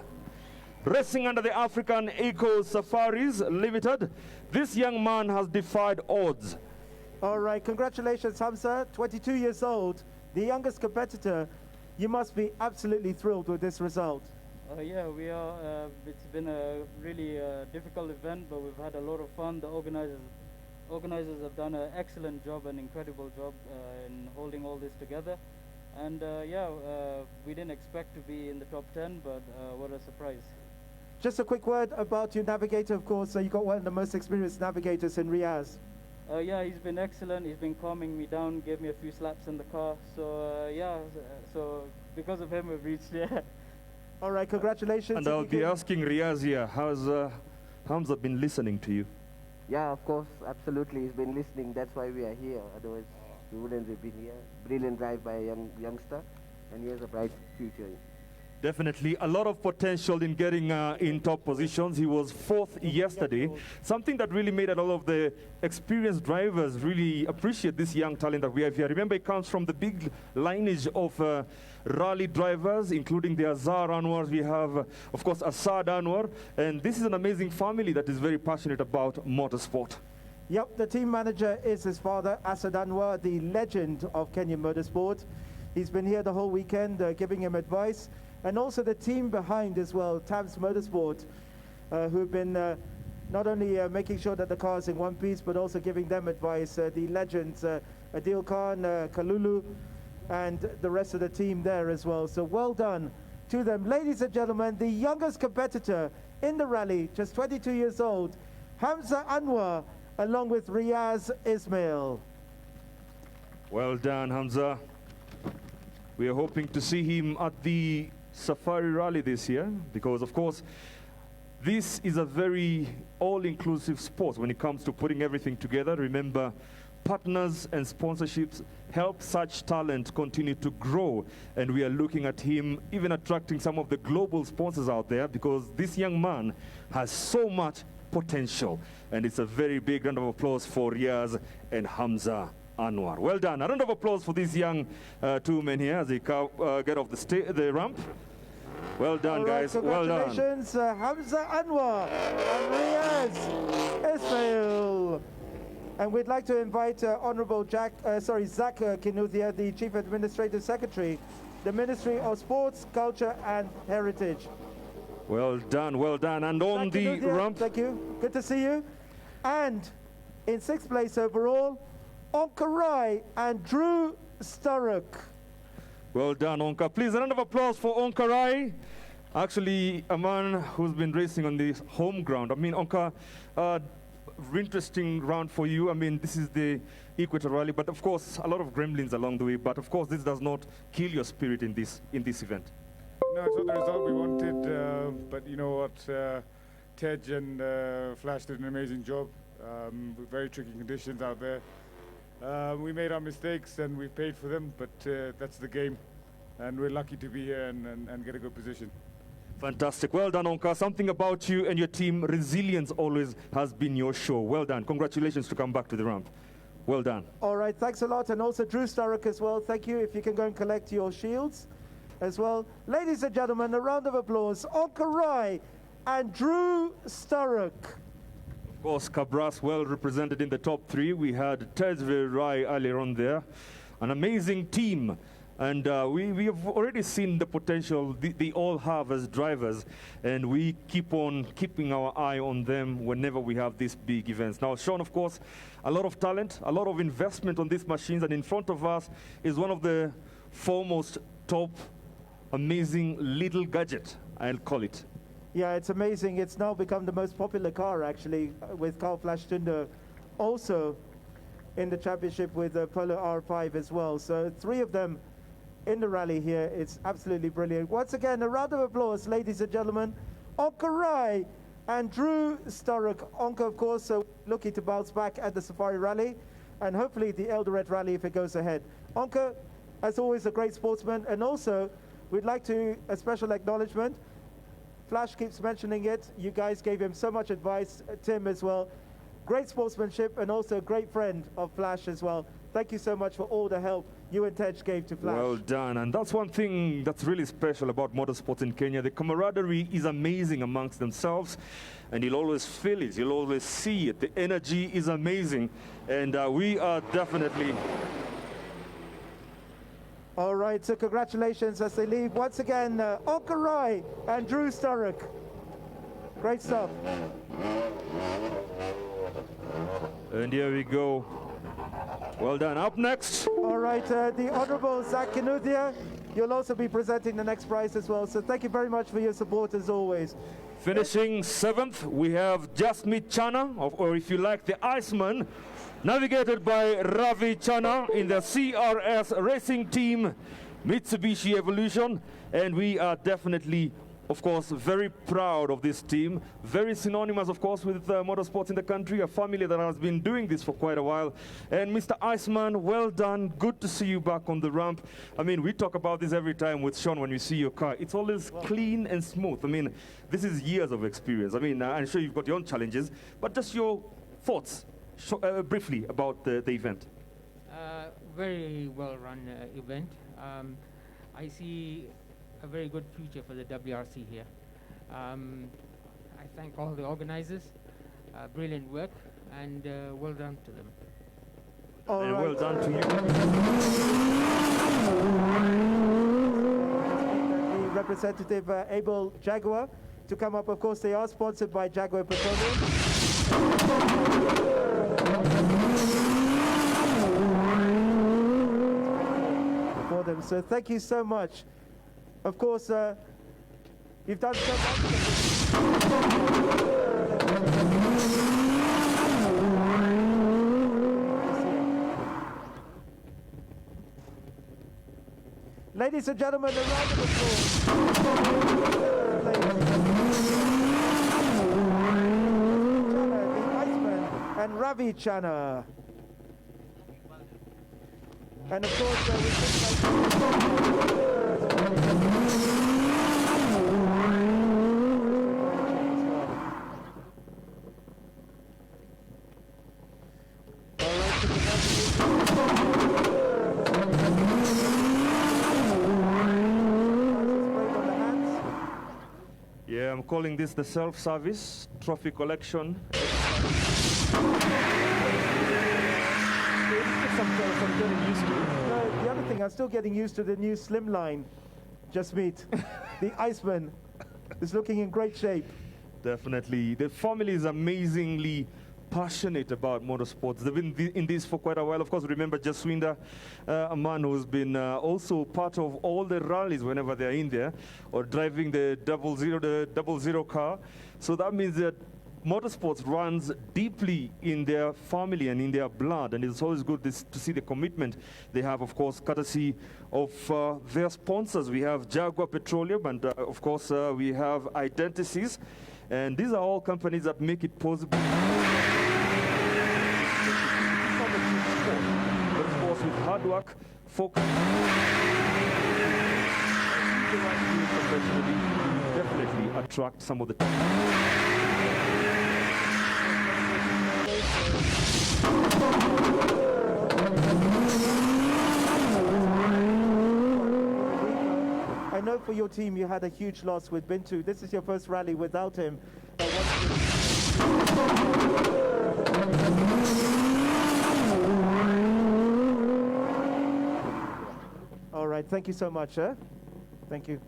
Speaker 2: Racing under the African Eco Safaris Limited, this young man has defied odds.
Speaker 1: All right, congratulations, Hamza, 22 years old, the youngest competitor. You must be absolutely thrilled with this result.
Speaker 11: Yeah, we are. It's been a really difficult event, but we've had a lot of fun. The organizers have done an excellent job, an incredible job in holding all this together. And we didn't expect to be in the top 10, but what a surprise.
Speaker 1: Just a quick word about your navigator, of course. You got one of the most experienced navigators in Riyadh.
Speaker 11: Yeah, he's been excellent. He's been calming me down, gave me a few slaps in the car. So so because of him, we've reached there.
Speaker 1: All right, congratulations.
Speaker 2: And I'll be asking Riaz here, how's Hamza been listening to you?
Speaker 12: Yeah, of course, absolutely. He's been listening. That's why we are here. Otherwise, we wouldn't have been here. Brilliant drive by a youngster, and he has a bright future.
Speaker 2: Definitely a lot of potential in getting in top positions. He was 4th yesterday, something that really made a lot of the experienced drivers really appreciate this young talent that we have here. Remember, he comes from the big lineage of rally drivers, including the Azhar Anwars. We have, of course, Asad Anwar, and this is an amazing family that is very passionate about motorsport.
Speaker 1: Yep, the team manager is his father, Asad Anwar, the legend of Kenyan motorsport. He's been here the whole weekend giving him advice. And also the team behind as well, Tabs Motorsport, who've been not only making sure that the car is in one piece, but also giving them advice. The legends, Adil Khan, Kalulu, and the rest of the team there as well. So well done to them. Ladies and gentlemen, the youngest competitor in the rally, just 22 years old, Hamza Anwar, along with Riaz Ismail.
Speaker 2: Well done, Hamza. We are hoping to see him at the Safari Rally this year, because of course this is a very all-inclusive sport when it comes to putting everything together. Remember, partners and sponsorships help such talent continue to grow, and we are looking at him even attracting some of the global sponsors out there, because this young man has so much potential, and it's a very big round of applause for Riaz and Hamza Anwar. Well done. A round of applause for these young two men here as they get off the ramp. Well done, guys. Well done.
Speaker 1: Congratulations, Hamza Anwar and Riaz Ismail. And we'd like to invite Honorable Zach Kinuthia, the Chief Administrative Secretary, the Ministry of Sports, Culture and Heritage.
Speaker 2: Well done, well done. And on the ramp.
Speaker 1: Thank you. Good to see you. And in 6th place overall, Onka Rai and Drew Sturrock.
Speaker 2: Well done, Onka. Please, a round of applause for Onka Rai. Actually, a man who's been racing on the home ground. I mean, Onka, interesting round for you. I mean, this is the Equator Rally, but of course, a lot of gremlins along the way. But of course, this does not kill your spirit in this event.
Speaker 13: No, it's not the result we wanted, but you know what? Tej and Flash did an amazing job. With very tricky conditions out there. We made our mistakes and we paid for them, but that's the game. And we're lucky to be here and get a good position.
Speaker 2: Fantastic. Well done, Onka. Something about you and your team. Resilience always has been your show. Well done. Congratulations to come back to the ramp. Well done.
Speaker 1: All right, thanks a lot. And also Drew Sturrock as well. Thank you. If you can go and collect your shields as well. Ladies and gentlemen, a round of applause. Onka Rai and Drew Sturrock.
Speaker 2: Of course, Cabras well represented in the top 3. We had Tejveer Rai earlier on there. An amazing team. And we have already seen the potential they all have as drivers. And we keep on keeping our eye on them whenever we have these big events. Now, Sean, of course, a lot of talent, a lot of investment on these machines. And in front of us is one of the foremost top amazing little gadget, I'll call it.
Speaker 1: Yeah, it's amazing. It's now become the most popular car, actually, with Carl Flash Tundo also in the championship with Polo R5 as well. So 3 of them in the rally here. It's absolutely brilliant. Once again, a round of applause, ladies and gentlemen. Onka Rai and Drew Sturrock. Onka, of course, looking to bounce back at the Safari Rally and hopefully the Eldoret Rally if it goes ahead. Onka, as always, a great sportsman. And also, we'd like to a special acknowledgement. Flash keeps mentioning it. You guys gave him so much advice, Tim as well. Great sportsmanship and also a great friend of Flash as well. Thank you so much for all the help you and Tej gave to Flash.
Speaker 2: Well done. And that's one thing that's really special about motorsports in Kenya. The camaraderie is amazing amongst themselves. And you'll always feel it. You'll always see it. The energy is amazing. And we are definitely...
Speaker 1: All right, so congratulations as they leave. Once again, Onka Roy and Drew Sturrock. Great stuff.
Speaker 2: And here we go. Well done. Up next.
Speaker 1: All right, the Honorable Zach Kinuthia, you'll also be presenting the next prize as well. So thank you very much for your support as always.
Speaker 2: Finishing 7th, we have Jasmine Chana, or if you like, the Iceman, navigated by Ravi Chana in the CRS racing team, Mitsubishi Evolution. And we are definitely, of course, very proud of this team. Very synonymous, of course, with motorsports in the country, a family that has been doing this for quite a while. And Mr. Iceman, well done. Good to see you back on the ramp. I mean, we talk about this every time with Sean when we see your car. It's always clean and smooth. I mean, this is years of experience. I mean, I'm sure you've got your own challenges, but just your thoughts briefly about the event.
Speaker 14: Very well run event. I see a very good future for the WRC here. I thank all the organizers, brilliant work, and well done to them.
Speaker 2: And well done to you.
Speaker 1: The representative Abel Jaguar to come up. Of course, they are sponsored by Jaguar Petroleum. For them. So thank you so much. Of course, you've done so much. Ladies and gentlemen, a round of applause. The Iceman and Ravi Chana. And of course, we just
Speaker 2: Yeah, I'm calling this the self-service trophy collection.
Speaker 1: I'm getting used to it. No, the other thing, I'm still getting used to the new slimline. Just meet. The Iceman is looking in great shape.
Speaker 2: Definitely. The family is amazingly passionate about motorsports. They've been in this for quite a while. Of course, remember Jaswinda, a man who's been also part of all the rallies whenever they're in there, or driving the double zero car. So that means that motorsports runs deeply in their family and in their blood, and it's always good to see the commitment they have, of course, courtesy of their sponsors. We have Jaguar Petroleum, and of course we have Identities, and these are all companies that make it possible. But of course, with hard work, focus, professionally, definitely attract some of the
Speaker 1: I know for your team you had a huge loss with Bintu. This is your first rally without him. All right, thank you so much, sir. Thank you.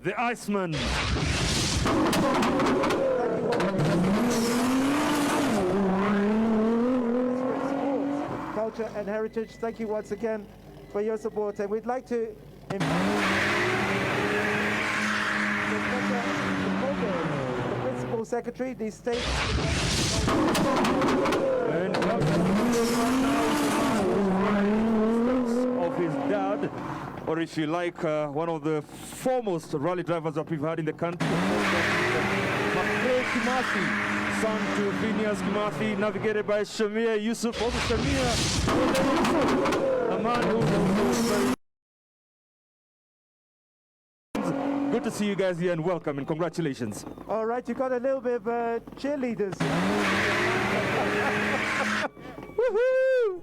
Speaker 2: The Iceman.
Speaker 1: Culture and heritage, thank you once again for your support, and we'd like to the Principal Secretary, the State
Speaker 2: of his dad, or if you like, one of the foremost rally drivers that we've had in the country, Kimathi, son to Phineas Kimathi, navigated by Shamir Yusuf. Also Shamir Yusuf, a man who's also very Good to see you guys here and welcome and congratulations.
Speaker 1: All right, you got a little bit of cheerleaders. Woohoo!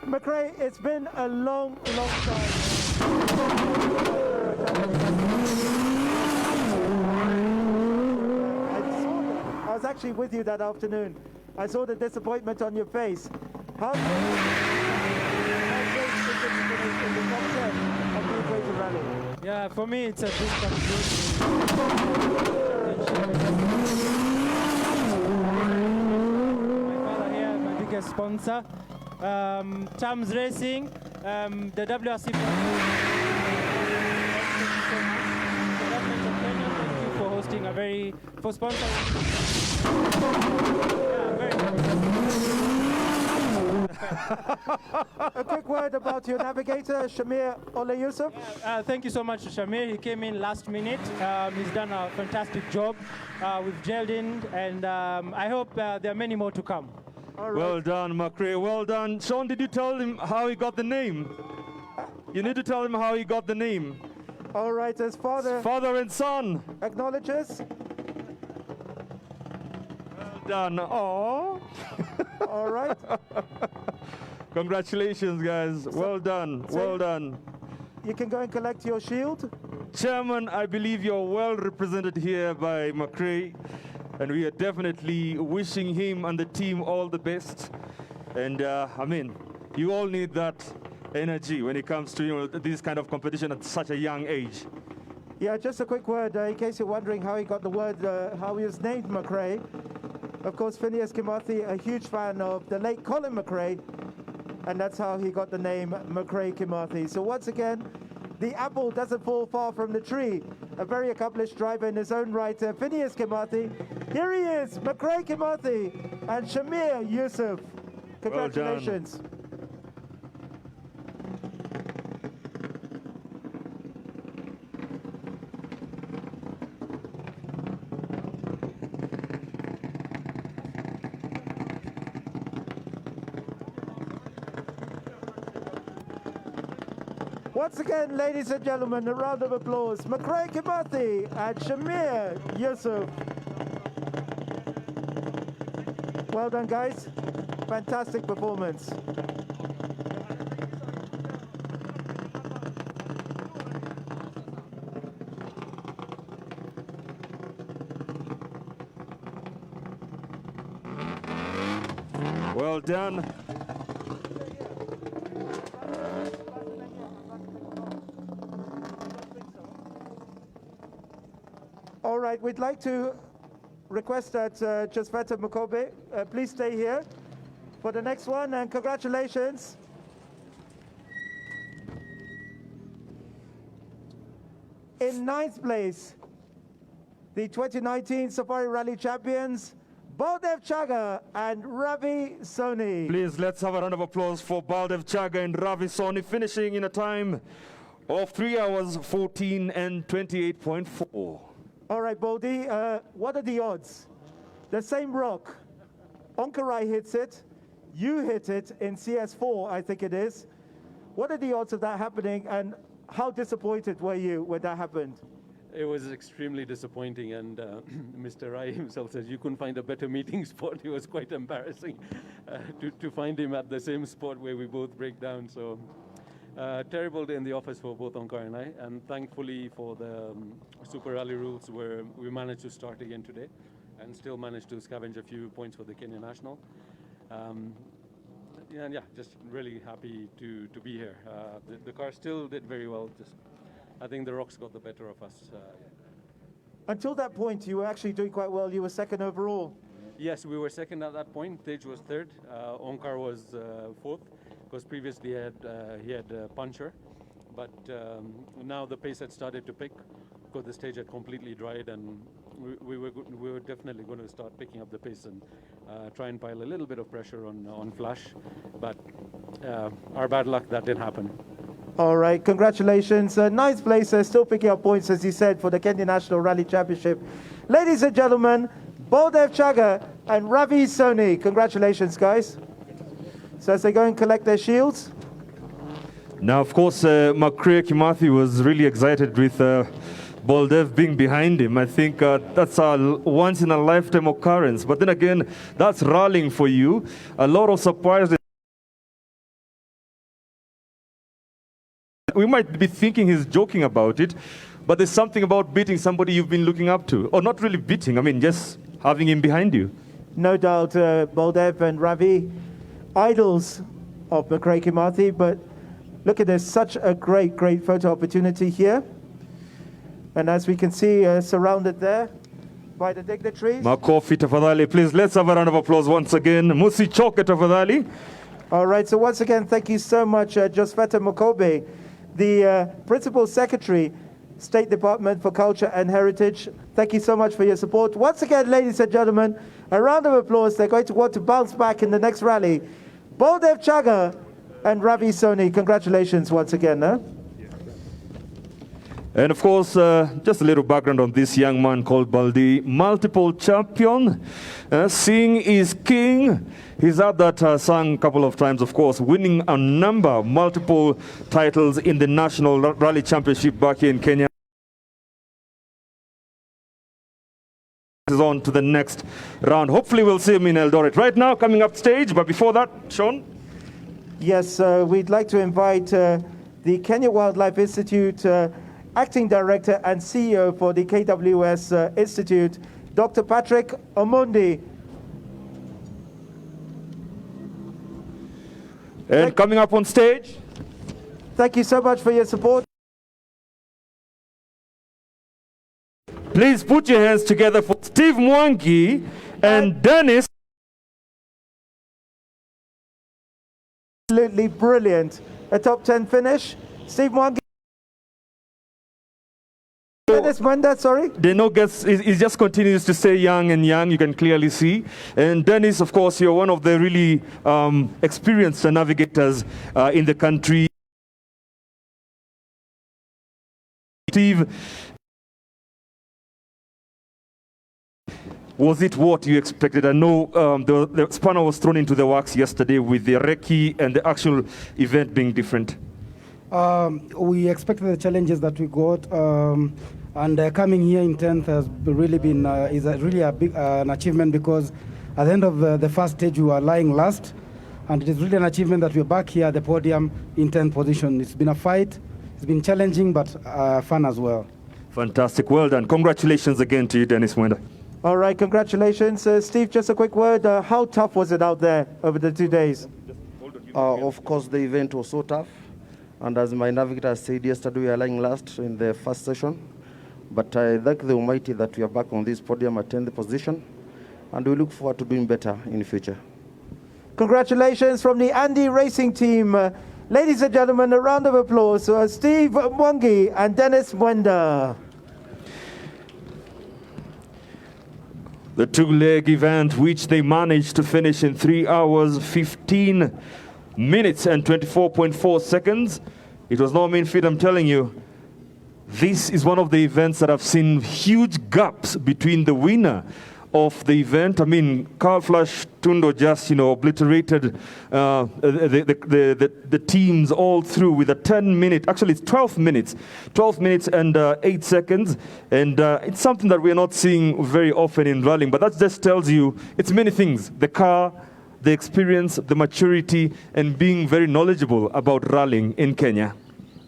Speaker 1: McRae, it's been a long, long time. I was actually with you that afternoon. I saw the disappointment on your face. How great is it in the top 10 of the Equator Rally?
Speaker 15: Yeah, for me it's a dream come true. My father here, my biggest sponsor. Tams Racing, the WRC. Thank you so much. The government of Kenya, thank you for hosting for sponsoring. Yeah, very
Speaker 1: A quick word about your navigator, Shamir Ole Yusuf.
Speaker 15: Thank you so much to Shamir. He came in last minute. He's done a fantastic job. We've gelled in, and I hope there are many more to come.
Speaker 1: Right.
Speaker 2: Well done, McRae. Well done. Sean, did you tell him how he got the name? You need to tell him how he got the name.
Speaker 1: All right, as father
Speaker 2: and son
Speaker 1: acknowledges.
Speaker 2: Well done. Oh.
Speaker 1: All right.
Speaker 2: Congratulations, guys. Well done. Well done.
Speaker 1: You can go and collect your shield.
Speaker 2: Chairman, I believe you're well represented here by McRae, and we are definitely wishing him and the team all the best. And I mean, you all need that energy when it comes to this kind of competition at such a young age.
Speaker 1: Yeah, just a quick word in case you're wondering how he got the word, how he was named McRae. Of course, Phineas Kimathi, a huge fan of the late Colin McRae, and that's how he got the name McRae Kimathi. So once again, the apple doesn't fall far from the tree. A very accomplished driver in his own right, Phineas Kimathi. Here he is, McRae Kimathi and Shamir Yusuf. Congratulations.
Speaker 2: Well done.
Speaker 1: Once again, ladies and gentlemen, a round of applause. McRae Kimathi and Shamir Yusuf. Well done, guys. Fantastic performance.
Speaker 2: Well done.
Speaker 1: All right, we'd like to request that Josveta Mukobe please stay here for the next one, and congratulations. In 9th place, the 2019 Safari Rally champions, Baldev Chaga and Ravi Soni.
Speaker 2: Please, let's have a round of applause for Baldev Chaga and Ravi Soni, finishing in a time of 3 hours, 14 and 28.4.
Speaker 1: All right, Baldi, what are the odds? The same rock, Onkarai hits it, you hit it in CS4, I think it is. What are the odds of that happening, and how disappointed were you when that happened?
Speaker 16: It was extremely disappointing, and Mr. Rai himself says you couldn't find a better meeting spot. It was quite embarrassing to find him at the same spot where we both break down. So terrible day in the office for both Onkar and I, and thankfully for the Super Rally rules where we managed to start again today and still managed to scavenge a few points for the Kenyan National. And yeah, just really happy to be here. The car still did very well. Just I think the rocks got the better of us.
Speaker 1: Until that point, you were actually doing quite well. You were second overall.
Speaker 16: Yes, we were second at that point. Tej was third. Onkar was fourth, because previously he had a puncher. But now the pace had started to pick, because the stage had completely dried, and we were definitely going to start picking up the pace and try and pile a little bit of pressure on Flash. But our bad luck, that didn't happen.
Speaker 1: All right, congratulations. Ninth place, still picking up points, as you said, for the Kenya National Rally Championship. Ladies and gentlemen, Baldev Chaga and Ravi Soni. Congratulations, guys. So as they go and collect their shields.
Speaker 2: Now, of course, McRae Kimathi was really excited with Baldev being behind him. I think that's a once-in-a-lifetime occurrence. But then again, that's rallying for you. A lot of surprises. We might be thinking he's joking about it, but there's something about beating somebody you've been looking up to. Or not really beating, I mean, just having him behind you.
Speaker 1: No doubt, Baldev and Ravi, idols of McRae Kimathi, but look at this, such a great photo opportunity here. And as we can see, surrounded there by the dignitaries.
Speaker 2: Makofi tafadhali, please. Let's have a round of applause once again. Musi choke tafadhali.
Speaker 1: All right, so once again, thank you so much, Josfeta Mokobe, the Principal Secretary, State Department for Culture and Heritage. Thank you so much for your support. Once again, ladies and gentlemen, a round of applause. They're going to want to bounce back in the next rally. Baldev Chaga and Ravi Soni, congratulations once again.
Speaker 2: And of course, just a little background on this young man called Baldi, multiple champion. Seeing is king. He's had that song a couple of times, of course, winning a number, multiple titles in the National Rally Championship back here in Kenya. Is on to the next round. Hopefully we'll see him in Eldoret. Right now, coming up stage, but before that, Sean?
Speaker 1: Yes, we'd like to invite the Kenya Wildlife Institute Acting Director and CEO for the KWS Institute, Dr. Patrick Omondi.
Speaker 2: And coming up on stage.
Speaker 1: Thank you so much for your support.
Speaker 2: Please put your hands together for Steve Mwangi and Dennis.
Speaker 1: Absolutely brilliant. A top 10 finish. Steve Mwangi. Dennis Mwenda, sorry?
Speaker 2: Deno gets, he just continues to stay young and young, you can clearly see. And Dennis, of course, you're one of the really experienced navigators in the country. Steve, was it what you expected? I know the spanner was thrown into the works yesterday with the recce and the actual event being different.
Speaker 17: We expected the challenges that we got, and coming here in 10th has really been really a big an achievement, because at the end of the first stage we were lying last, and it is really an achievement that we're back here at the podium in 10th position. It's been a fight, it's been challenging, but fun as well.
Speaker 2: Fantastic, well done. Congratulations again to you, Dennis Mwenda.
Speaker 1: All right, congratulations. Steve, just a quick word. How tough was it out there over the 2 days?
Speaker 18: Of course, the event was so tough. And as my navigator said yesterday, we are lying last in the first session. But I thank the Almighty that we are back on this podium at 10th position. And we look forward to doing better in the future.
Speaker 1: Congratulations from the Andy Racing Team. Ladies and gentlemen, a round of applause for Steve Mwangi and Dennis Mwenda.
Speaker 2: The two-leg event, which they managed to finish in 3 hours, 15 minutes and 24.4 seconds. It was no mean feat, I'm telling you. This is one of the events that I've seen huge gaps between the winner of the event. I mean, Carl Flash Tundo just, obliterated the teams all through with a 10-minute, actually it's 12 minutes and 8 seconds. And it's something that we're not seeing very often in rallying, but that just tells you it's many things. The car, the experience, the maturity, and being very knowledgeable about rallying in Kenya.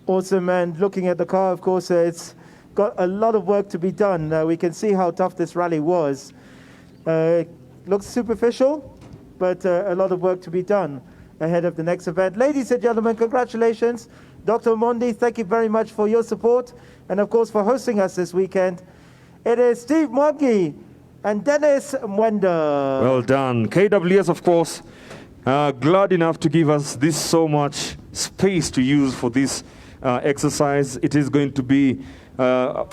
Speaker 1: Awesome, and looking at the car, of course, it's got a lot of work to be done. We can see how tough this rally was. Looks superficial, but a lot of work to be done ahead of the next event. Ladies and gentlemen, congratulations. Dr. Mondi, thank you very much for your support, and of course for hosting us this weekend. It is Steve Mwangi and Dennis Mwenda.
Speaker 2: Well done. KWS, of course, glad enough to give us this so much space to use for this exercise. It is going to be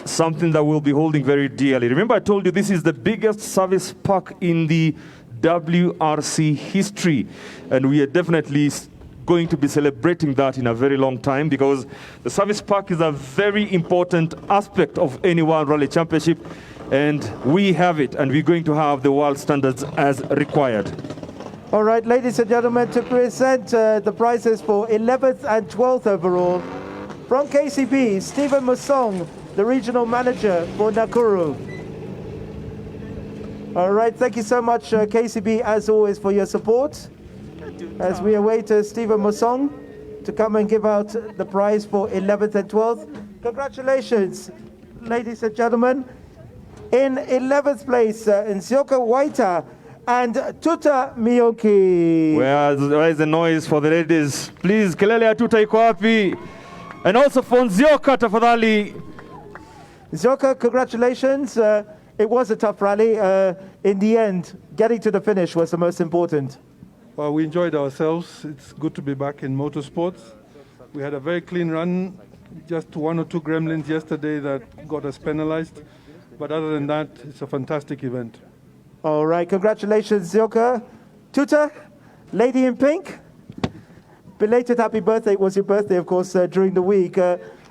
Speaker 2: something that we'll be holding very dearly. Remember, I told you this is the biggest service park in the WRC history, and we are definitely going to be celebrating that in a very long time, because the service park is a very important aspect of any World Rally Championship, and we have it, and we're going to have the world standards as required.
Speaker 1: All right, ladies and gentlemen, to present the prizes for 11th and 12th overall, from KCB, Stephen Musong, the regional manager for Nakuru. All right, thank you so much, KCB, as always, for your support. As we await Stephen Mosong to come and give out the prize for 11th and 12th. Congratulations, ladies and gentlemen. In 11th place, Nzioka Waita and Tuta Miyoki.
Speaker 2: Where is the noise for the ladies? Please, kelele ya Tuta iko wapi? And also for Nzioka, tafadhali.
Speaker 1: Nzioka, congratulations. It was a tough rally. In the end, getting to the finish was the most important.
Speaker 6: Well, we enjoyed ourselves. It's good to be back in motorsports. We had a very clean run, just one or two gremlins yesterday that got us penalized. But other than that, it's a fantastic event.
Speaker 1: All right, congratulations, Nzioka. Tuta, lady in pink, belated happy birthday. It was your birthday, of course, during the week.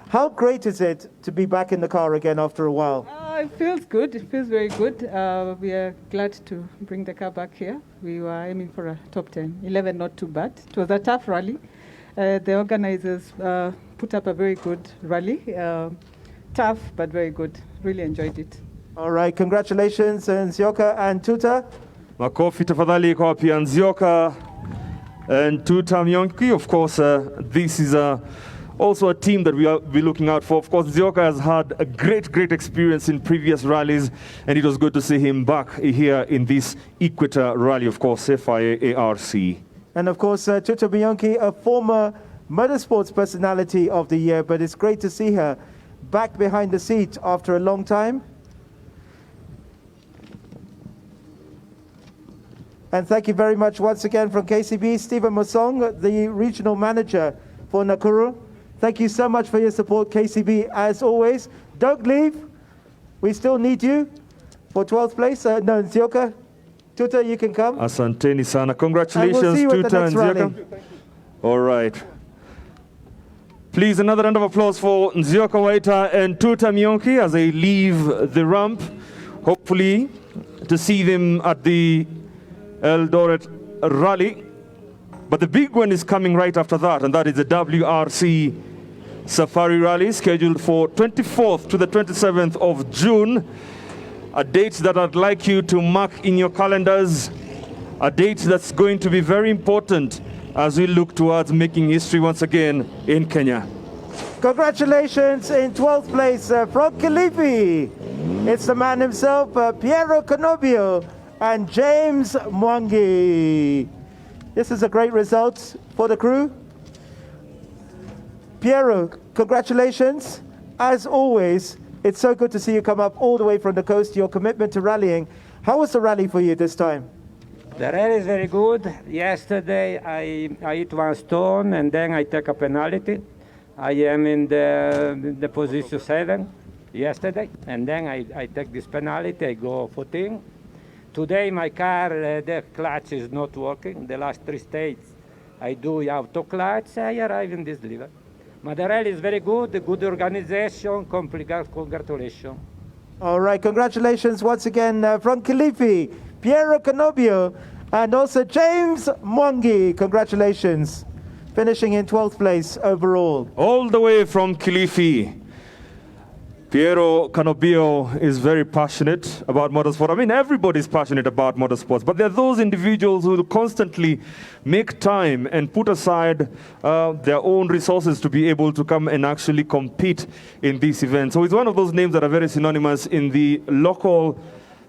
Speaker 1: How great is it to be back in the car again after a while?
Speaker 19: It feels good. It feels very good. We are glad to bring the car back here. We were aiming for a top 10. 11, not too bad. It was a tough rally. The organizers put up a very good rally. Tough, but very good. Really enjoyed it.
Speaker 1: All right, congratulations, Nzioka and Tuta.
Speaker 2: Makofi tafadhali kwa pia Nzioka and Tuta Miyoki. Of course, this is also a team that we are looking out for. Of course, Nzioka has had a great experience in previous rallies, and it was good to see him back here in this Equator Rally, of course, FIA ARC.
Speaker 1: And of course, Tuta Miyoki, a former motorsports personality of the year, but it's great to see her back behind the seat after a long time. And thank you very much once again from KCB, Stephen Mosong, the regional manager for Nakuru. Thank you so much for your support, KCB, as always. Don't leave. We still need you for 12th place. No, Nzioka, Tuta, you can come.
Speaker 2: Asanteni sana. Congratulations,
Speaker 1: and we'll see you
Speaker 2: Tuta
Speaker 1: at the next
Speaker 2: and Nzioka. All right. Please, another round of applause for Nzioka Waita and Tuta Miyoki as they leave the ramp. Hopefully, to see them at the Eldoret Rally. But the big one is coming right after that, and that is the WRC Safari Rally, scheduled for 24th to the 27th of June. A date that I'd like you to mark in your calendars. A date that's going to be very important as we look towards making history once again in Kenya.
Speaker 1: Congratulations in 12th place from Kilifi. It's the man himself, Piero Canobio and James Mwangi. This is a great result for the crew. Piero, congratulations. As always, it's so good to see you come up all the way from the coast, your commitment to rallying. How was the rally for you this time?
Speaker 20: The rally is very good. Yesterday I hit one stone and then I take a penalty. I am in the position 7 yesterday, and then I take this penalty, I go 14. Today my car, the clutch is not working. The last 3 stages I do auto clutch, I arrive in this level. But the rally is very good, good organization, congratulations.
Speaker 1: All right, congratulations once again from Kilifi, Piero Canobio, and also James Mwangi. Congratulations, finishing in 12th place overall.
Speaker 2: All the way from Kilifi, Piero Canobio is very passionate about motorsport. I mean, everybody's passionate about motorsports, but there are those individuals who will constantly make time and put aside their own resources to be able to come and actually compete in this event. So it's one of those names that are very synonymous in the local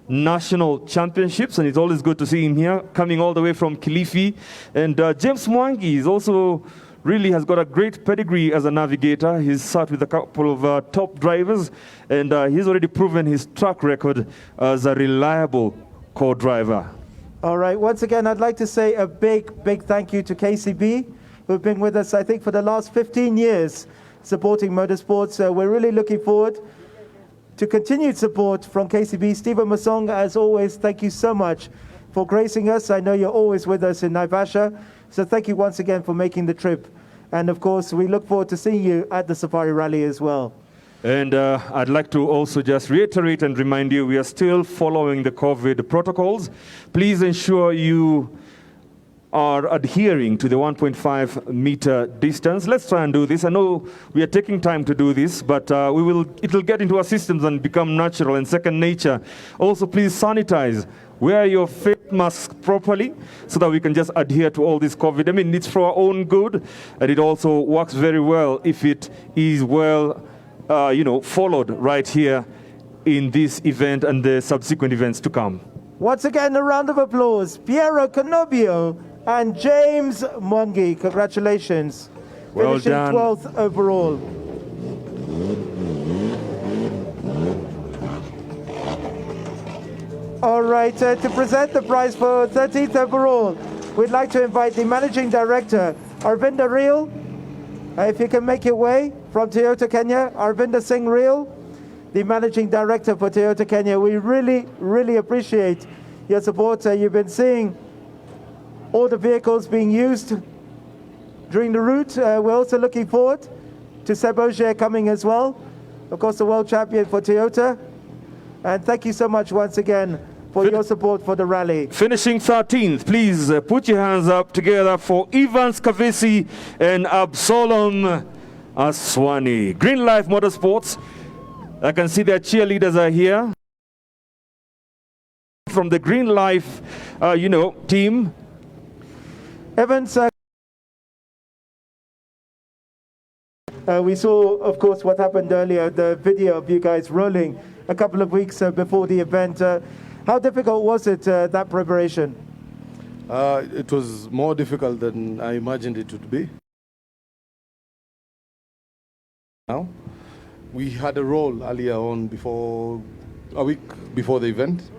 Speaker 2: national championships, and it's always good to see him here, coming all the way from Kilifi. And James Mwangi is also really has got a great pedigree as a navigator. He's sat with a couple of top drivers, and he's already proven his track record as a reliable co-driver.
Speaker 1: All right, once again, I'd like to say a big thank you to KCB, who've been with us, I think, for the last 15 years, supporting motorsports. We're really looking forward to continued support from KCB. Stephen Mosong, as always, thank you so much for gracing us. I know you're always with us in Naivasha, so thank you once again for making the trip. And of course, we look forward to seeing you at the Safari Rally as well.
Speaker 2: And I'd like to also just reiterate and remind you, we are still following the COVID protocols. Please ensure you
Speaker 21: are adhering to the 1.5 meter distance. Let's try and do this. I know we are taking time to do this, but it will get into our systems and become natural and second nature. Also, please sanitize. Wear your face mask properly so that we can just adhere to all this COVID. I mean, it's for our own good, and it also works very well if it is well, followed right here in this event and the subsequent events to come.
Speaker 1: Once again, a round of applause. Piero Canobio and James Mwangi, congratulations.
Speaker 21: Well
Speaker 1: Finishing
Speaker 21: done.
Speaker 1: 12th overall. All right, to present the prize for 13th overall, we'd like to invite the Managing Director, Arvinda Reel. If you can make your way from Toyota Kenya, Arvinda Singh Reel, the Managing Director for Toyota Kenya. We really, really appreciate your support. You've been seeing all the vehicles being used during the route. We're also looking forward to Seb Ogier coming as well. Of course, the world champion for Toyota. And thank you so much once again for your support for the rally.
Speaker 21: Finishing 13th, please put your hands up together for Evans Kavesi and Absalom Aswani. Green Life Motorsports. I can see their cheerleaders are here. From the Green Life, team.
Speaker 1: Evans, we saw, of course, what happened earlier, the video of you guys rolling a couple of weeks before the event. How difficult was it, that preparation?
Speaker 22: It was more difficult than I imagined it would be. Now, we had a roll earlier on a week before the event.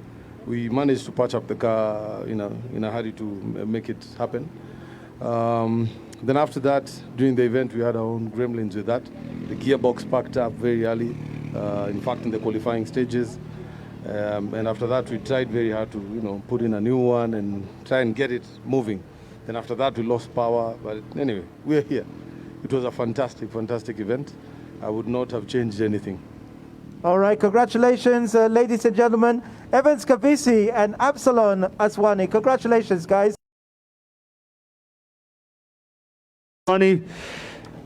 Speaker 22: We managed to patch up the car in a hurry to make it happen. Then after that, during the event, we had our own gremlins with that. The gearbox packed up very early, in fact, in the qualifying stages. And after that, we tried very hard to, put in a new one and try and get it moving. Then after that, we lost power. But anyway, we're here. It was a fantastic, fantastic event. I would not have changed anything.
Speaker 1: All right, congratulations, ladies and gentlemen. Evans Kavesi and Absalom Aswani. Congratulations, guys.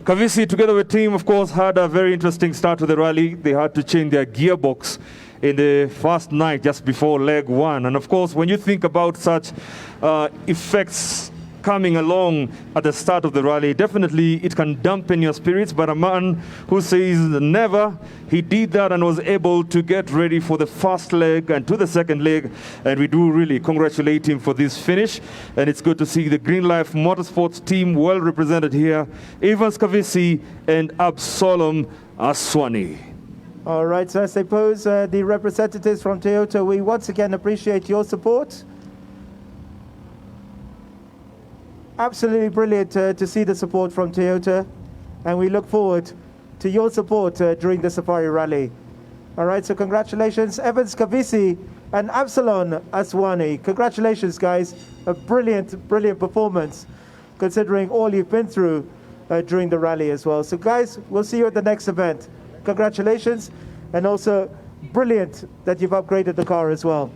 Speaker 21: Kavesi, together with team, of course, had a very interesting start to the rally. They had to change their gearbox in the first night just before leg one. And of course, when you think about such effects coming along at the start of the rally, definitely it can dampen your spirits, but a man who says never, he did that and was able to get ready for the first leg and to the second leg, and we do really congratulate him for this finish. And it's good to see the Green Life Motorsports team well represented here, Evans Kavesi and Absalom Aswani.
Speaker 1: All right, so I suppose the representatives from Toyota, we once again appreciate your support. Absolutely brilliant to see the support from Toyota, and we look forward to your support during the Safari Rally. All right, so congratulations, Evans Kavesi and Absalom Aswani. Congratulations, guys. A brilliant, brilliant performance, considering all you've been through during the rally as well. So, guys, we'll see you at the next event. Congratulations, and also brilliant that you've upgraded the car as well.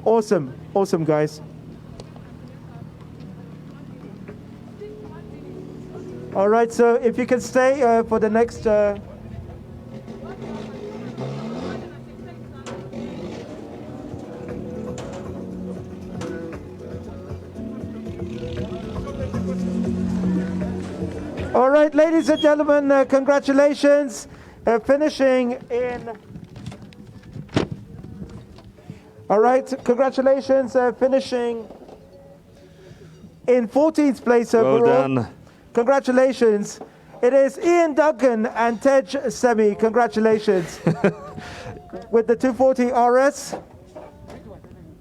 Speaker 1: Awesome, awesome, guys. All right, so if you can stay for the next... All right, ladies and gentlemen, congratulations. Finishing in... All right, congratulations, finishing in 14th place overall.
Speaker 21: Well done.
Speaker 1: Congratulations. It is Ian Duncan and Tej Semi. Congratulations. With the 240 RS.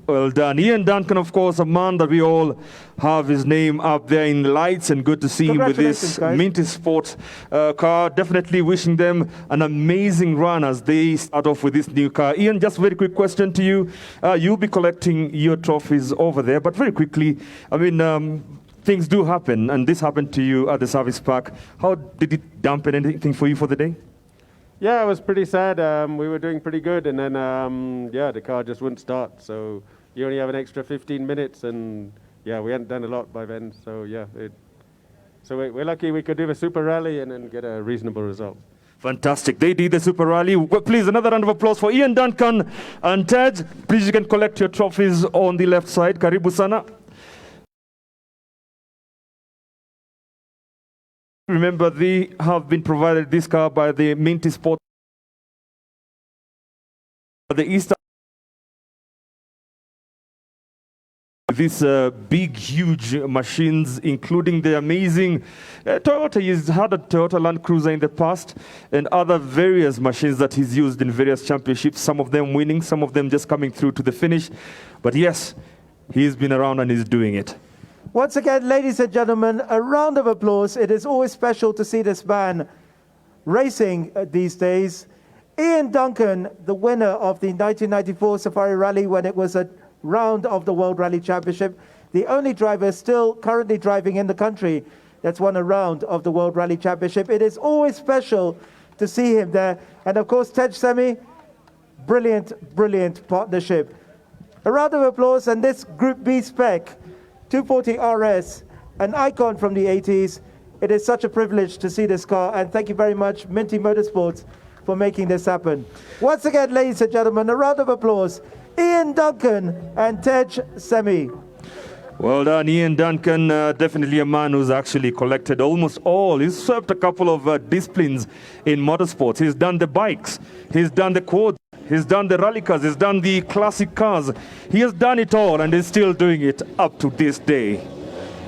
Speaker 21: Well done. Ian Duncan, of course, a man that we all have his name up there in the lights, and good to see him with this Minty Sport car. Definitely wishing them an amazing run as they start off with this new car. Ian, just a very quick question to you. You'll be collecting your trophies over there, but very quickly, I mean, things do happen, and this happened to you at the service park. How did it dampen anything for you for the day?
Speaker 23: Yeah, it was pretty sad. We were doing pretty good, and then, the car just wouldn't start. So you only have an extra 15 minutes, and yeah, we hadn't done a lot by then. So yeah, so we're lucky we could do a super rally and then get a reasonable result.
Speaker 21: Fantastic. They did the Super Rally. Well, please, another round of applause for Ian Duncan and Tej. Please, you can collect your trophies on the left side. Karibu sana. Remember, they have been provided this car by the Minty Sport. The Eastern. These big, huge machines, including the amazing Toyota. He's had a Toyota Land Cruiser in the past and other various machines that he's used in various championships, some of them winning, some of them just coming through to the finish. But yes, he's been around and he's doing it.
Speaker 1: Once again, ladies and gentlemen, a round of applause. It is always special to see this man racing these days. Ian Duncan, the winner of the 1994 Safari Rally when it was a round of the World Rally Championship, the only driver still currently driving in the country that's won a round of the World Rally Championship. It is always special to see him there. And of course, Tej Semi, brilliant, brilliant partnership. A round of applause, and this Group B spec, 240 RS, an icon from the 80s. It is such a privilege to see this car, and thank you very much, Minty Motorsports, for making this happen. Once again, ladies and gentlemen, a round of applause. Ian Duncan and Tej Semi.
Speaker 21: Well done, Ian Duncan. Definitely a man who's actually collected almost all. He's swept a couple of disciplines in motorsports. He's done the bikes, he's done the quads, he's done the rally cars, he's done the classic cars. He has done it all and is still doing it up to this day.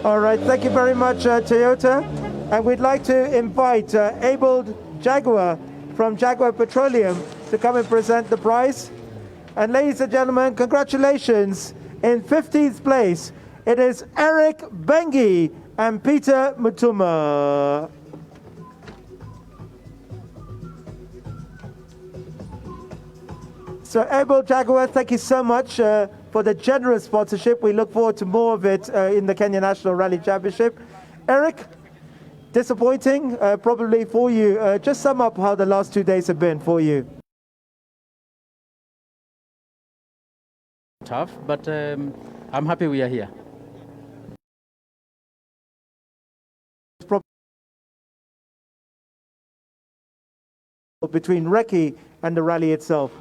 Speaker 1: All right, thank you very much, Toyota. And we'd like to invite Abel Jaguar from Jaguar Petroleum to come and present the prize. And ladies and gentlemen, congratulations. In 15th place, it is Eric Bengi and Peter Mutuma. So Abel Jaguar, thank you so much for the generous sponsorship. We look forward to more of it in the Kenya National Rally Championship. Eric, disappointing probably for you. Just sum up how the last 2 days have been for you.
Speaker 3: Tough, but I'm happy we are here.
Speaker 1: Between recce and the rally itself.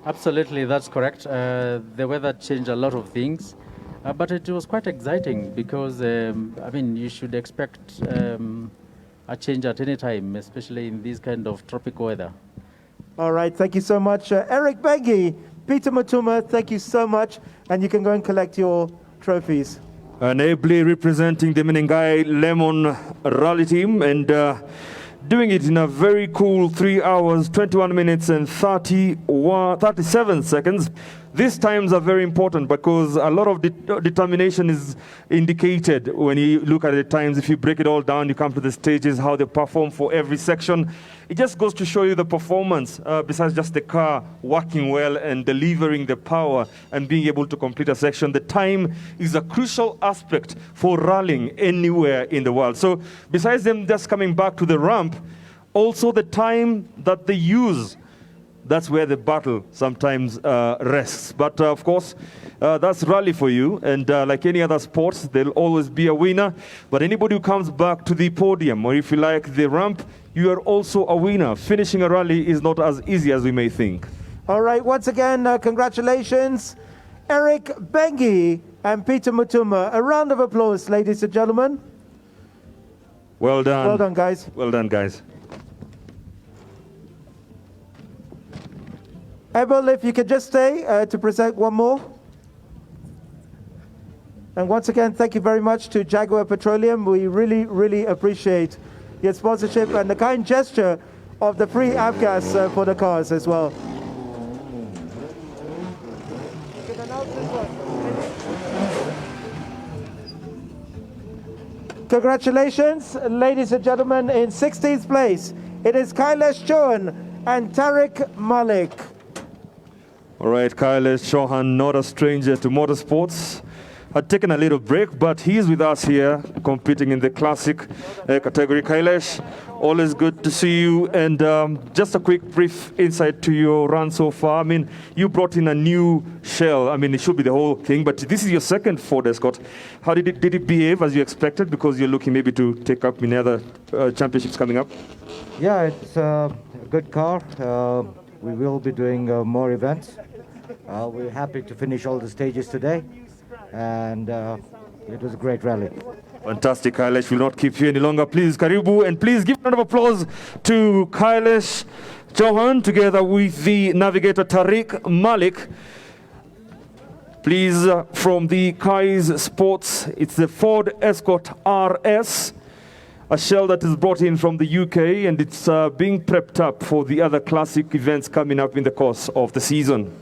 Speaker 3: Absolutely, that's correct. The weather changed a lot of things, but it was quite exciting because, I mean, you should expect a change at any time, especially in this kind of tropical weather.
Speaker 1: All right, thank you so much. Eric Bengi, Peter Mutuma, thank you so much. And you can go and collect your trophies.
Speaker 21: And ably representing the Menengai Lemon Rally team and doing it in a very cool 3 hours, 21 minutes and 37 seconds. These times are very important because a lot of determination is indicated when you look at the times. If you break it all down, you come to the stages, how they perform for every section. It just goes to show you the performance, besides just the car working well and delivering the power and being able to complete a section. The time is a crucial aspect for rallying anywhere in the world. So besides them just coming back to the ramp, also the time that they use, that's where the battle sometimes rests. But of course, that's rally for you. And like any other sports, there'll always be a winner. But anybody who comes back to the podium, or if you like the ramp, you are also a winner. Finishing a rally is not as easy as we may think.
Speaker 1: All right, once again, congratulations, Eric Bengi and Peter Mutuma. A round of applause, ladies and gentlemen.
Speaker 21: Well done.
Speaker 1: Well done, guys.
Speaker 21: Well done, guys.
Speaker 1: Abel, if you could just stay to present one more. And once again, thank you very much to Jaguar Petroleum. We really, really appreciate your sponsorship and the kind gesture of the free avgas for the cars as well. Congratulations, ladies and gentlemen. In 16th place, it is Kailesh Chauhan and Tariq Malik.
Speaker 21: All right, Kailesh Chauhan, not a stranger to motorsports. had taken a little break, but he's with us here competing in the classic category. Kailash, always good to see you. And just a quick brief insight to your run so far. I mean, you brought in a new shell. I mean, it should be the whole thing, but this is your second Ford Escort. How did it behave as you expected? Because you're looking maybe to take up in other championships coming up.
Speaker 4: Yeah, it's a good car. We will be doing more events. We're happy to finish all the stages today, and it was a great rally.
Speaker 21: Fantastic, Kailash. We'll not keep you any longer. Please, Karibu, and please give a round of applause to Kailash Chauhan together with the navigator Tariq Malik. Please, from the Kai's Sports, it's the Ford Escort RS, a shell that is brought in from the UK, and it's being prepped up for the other classic events coming up in the course of the season.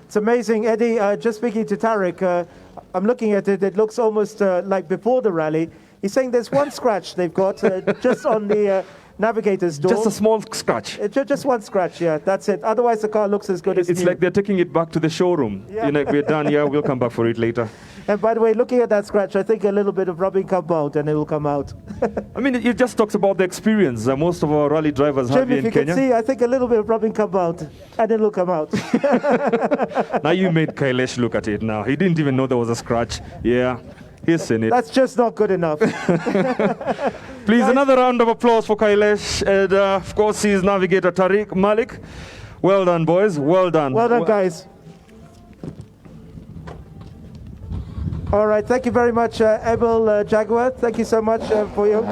Speaker 1: It's amazing, Eddie. Just speaking to Tariq, I'm looking at it. It looks almost like before the rally. He's saying there's one scratch they've got just on the navigator's door.
Speaker 21: Just a small scratch.
Speaker 1: Just one scratch, yeah, that's it. Otherwise, the car looks as good as new.
Speaker 21: It's like they're taking it back to the showroom.
Speaker 1: Yeah.
Speaker 21: You know, we're done, yeah, we'll come back for it later.
Speaker 1: And by the way, looking at that scratch, I think a little bit of rubbing come out and it will come out.
Speaker 21: I mean, it just talks about the experience most of our rally drivers have here in Kenya.
Speaker 1: If you can see, I think a little bit of rubbing come out and it will come out.
Speaker 21: Now you made Kailash look at it now. He didn't even know there was a scratch. Yeah, he's seen it.
Speaker 1: That's just not good enough.
Speaker 21: Please, another round of applause for Kailash. And of course, his navigator Tariq Malik. Well done, boys. Well done.
Speaker 1: Well done, guys. All right, thank you very much, Abel Jaguar. Thank you so much for your...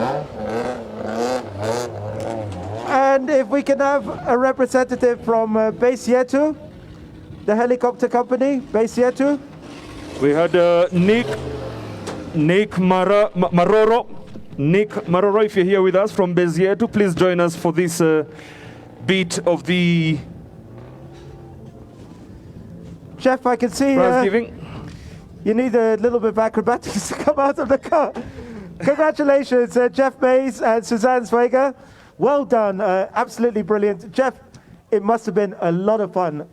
Speaker 1: And if we can have a representative from Vacy-Lyle, the helicopter company, Vacy-Lyle.
Speaker 21: We had Nick Maroro. Nick Maroro, if you're here with us from Vacy-Lyle, please join us for this bit of the...
Speaker 1: Jeff, I can see... You need a little bit of acrobatics to come out of the car. Congratulations, Jeff Mays and Suzanne Swega. Well done, absolutely brilliant. Jeff, it must have been a lot of fun.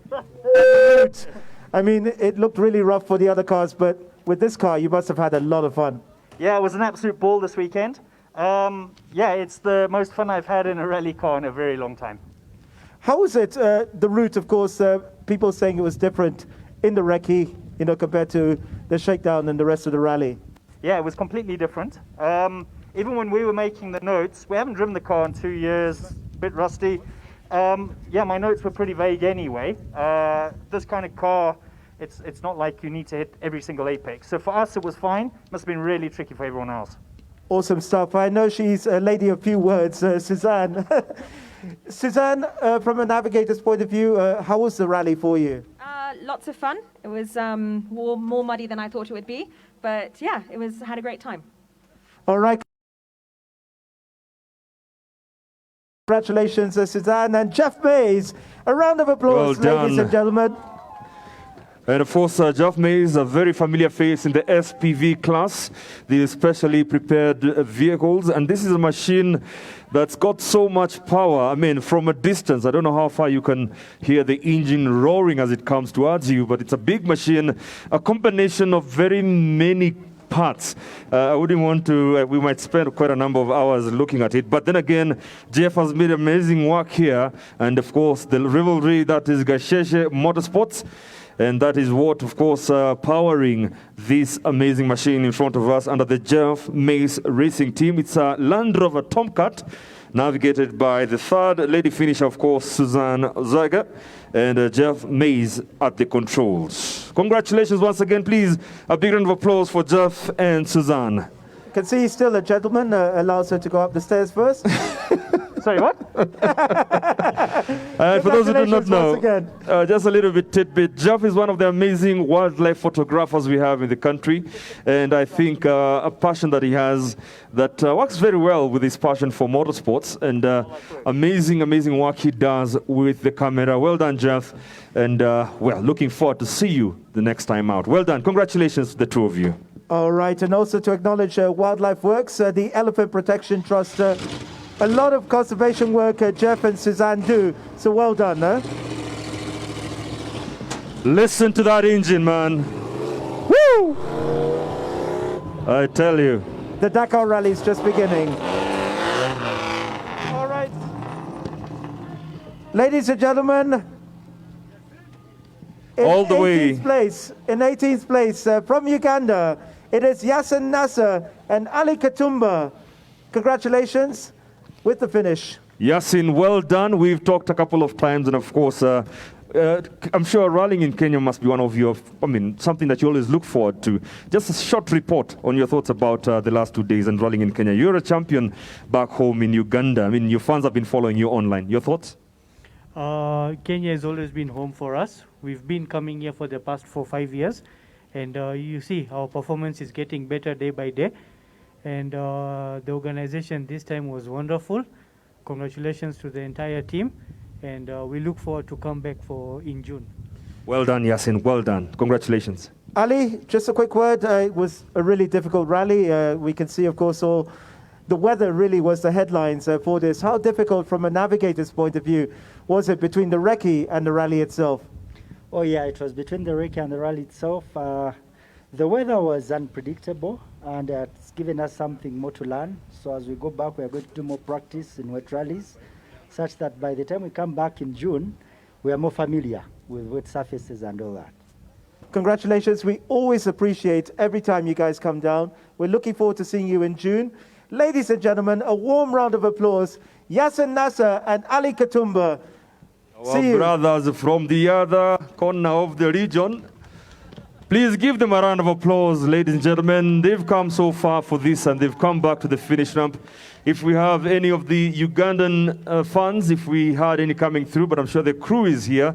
Speaker 1: I mean, it looked really rough for the other cars, but with this car, you must have had a lot of fun.
Speaker 5: Yeah, it was an absolute ball this weekend. Yeah, it's the most fun I've had in a rally car in a very long time.
Speaker 1: How was it, the route, of course, people saying it was different in the recce, you know, compared to the shakedown and the rest of the rally?
Speaker 5: Yeah, it was completely different. Even when we were making the notes, we haven't driven the car in 2 years, a bit rusty. Yeah, my notes were pretty vague anyway. This kind of car, it's not like you need to hit every single apex. So for us, it was fine. Must have been really tricky for everyone else.
Speaker 1: Awesome stuff. I know she's a lady of few words, Suzanne. Suzanne, from a navigator's point of view, how was the rally for you?
Speaker 7: Lots of fun. It was more muddy than I thought it would be, but yeah, had a great time.
Speaker 1: All right. Congratulations, Suzanne and Jeff Mays. A round of applause, ladies and gentlemen.
Speaker 21: And of course, Jeff Mays, a very familiar face in the SPV class, the specially prepared vehicles. And this is a machine that's got so much power. I mean, from a distance, I don't know how far you can hear the engine roaring as it comes towards you, but it's a big machine, a combination of very many parts. I wouldn't want to, we might spend quite a number of hours looking at it, but then again, Jeff has made amazing work here, and of course, the rivalry that is Gasheshe Motorsports, and that is what, of course, powering this amazing machine in front of us under the Jeff Mays Racing Team. It's a Land Rover Tomcat, navigated by the third lady finisher, of course, Suzanne Zager, and Jeff Mays at the controls. Congratulations once again, please. A big round of applause for Jeff and Suzanne.
Speaker 1: I can see he's still a gentleman, allows her to go up the stairs first.
Speaker 5: Sorry, what?
Speaker 21: For those who do not know, just a little bit tidbit. Jeff is one of the amazing wildlife photographers we have in the country, and I think a passion that he has that works very well with his passion for motorsports, and amazing work he does with the camera. Well done, Jeff, and well, looking forward to see you the next time out. Well done. Congratulations to the two of you.
Speaker 1: All right, and also to acknowledge Wildlife Works, the Elephant Protection Trust. A lot of conservation work Jeff and Suzanne do, so well done, huh?
Speaker 21: Listen to that engine, man. Woo! I tell you.
Speaker 1: The Dakar Rally is just beginning. All right. Ladies and gentlemen,
Speaker 21: all the way.
Speaker 1: In 18th place from Uganda, it is Yasin Nasser and Ali Katumba. Congratulations with the finish.
Speaker 21: Yasin, well done. We've talked a couple of times, and of course, I'm sure rallying in Kenya must be one of your, something that you always look forward to. Just a short report on your thoughts about the last 2 days and rallying in Kenya. You're a champion back home in Uganda. I mean, your fans have been following you online. Your thoughts?
Speaker 8: Kenya has always been home for us. We've been coming here for the past 4-5 years, and you see our performance is getting better day by day. And the organization this time was wonderful. Congratulations to the entire team, and we look forward to come back in June.
Speaker 21: Well done, Yasin. Well done. Congratulations.
Speaker 1: Ali, just a quick word. It was a really difficult rally. We can see, of course, the weather really was the headlines for this. How difficult, from a navigator's point of view, was it between the recce and the rally itself?
Speaker 9: Oh yeah, it was between the recce and the rally itself. The weather was unpredictable, and it's given us something more to learn. So as we go back, we are going to do more practice in wet rallies, such that by the time we come back in June, we are more familiar with wet surfaces and all that.
Speaker 1: Congratulations. We always appreciate every time you guys come down. We're looking forward to seeing you in June. Ladies and gentlemen, a warm round of applause. Yasin Nasser and Ali Katumba.
Speaker 21: Our brothers from the other corner of the region. Please give them a round of applause, ladies and gentlemen. They've come so far for this, and they've come back to the finish ramp. If we have any of the Ugandan fans, if we had any coming through, but I'm sure the crew is here,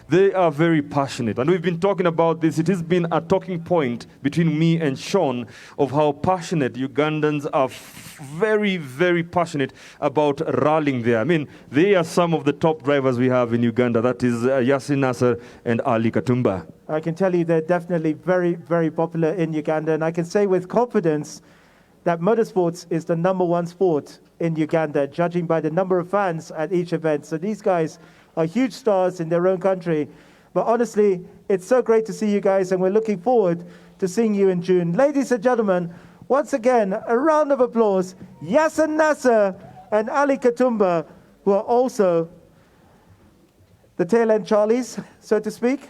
Speaker 21: they are very passionate. And we've been talking about this. It has been a talking point between me and Sean of how passionate Ugandans are, very, very passionate about rallying there. I mean, they are some of the top drivers we have in Uganda. That is Yasin Nasser and Ali Katumba.
Speaker 1: I can tell you they're definitely very, very popular in Uganda. And I can say with confidence that motorsports is the #1 sport in Uganda, judging by the number of fans at each event. So these guys are huge stars in their own country. But honestly, it's so great to see you guys, and we're looking forward to seeing you in June. Ladies and gentlemen, once again, a round of applause. Yasin Nasser and Ali Katumba, who are also the tail end Charlies, so to speak.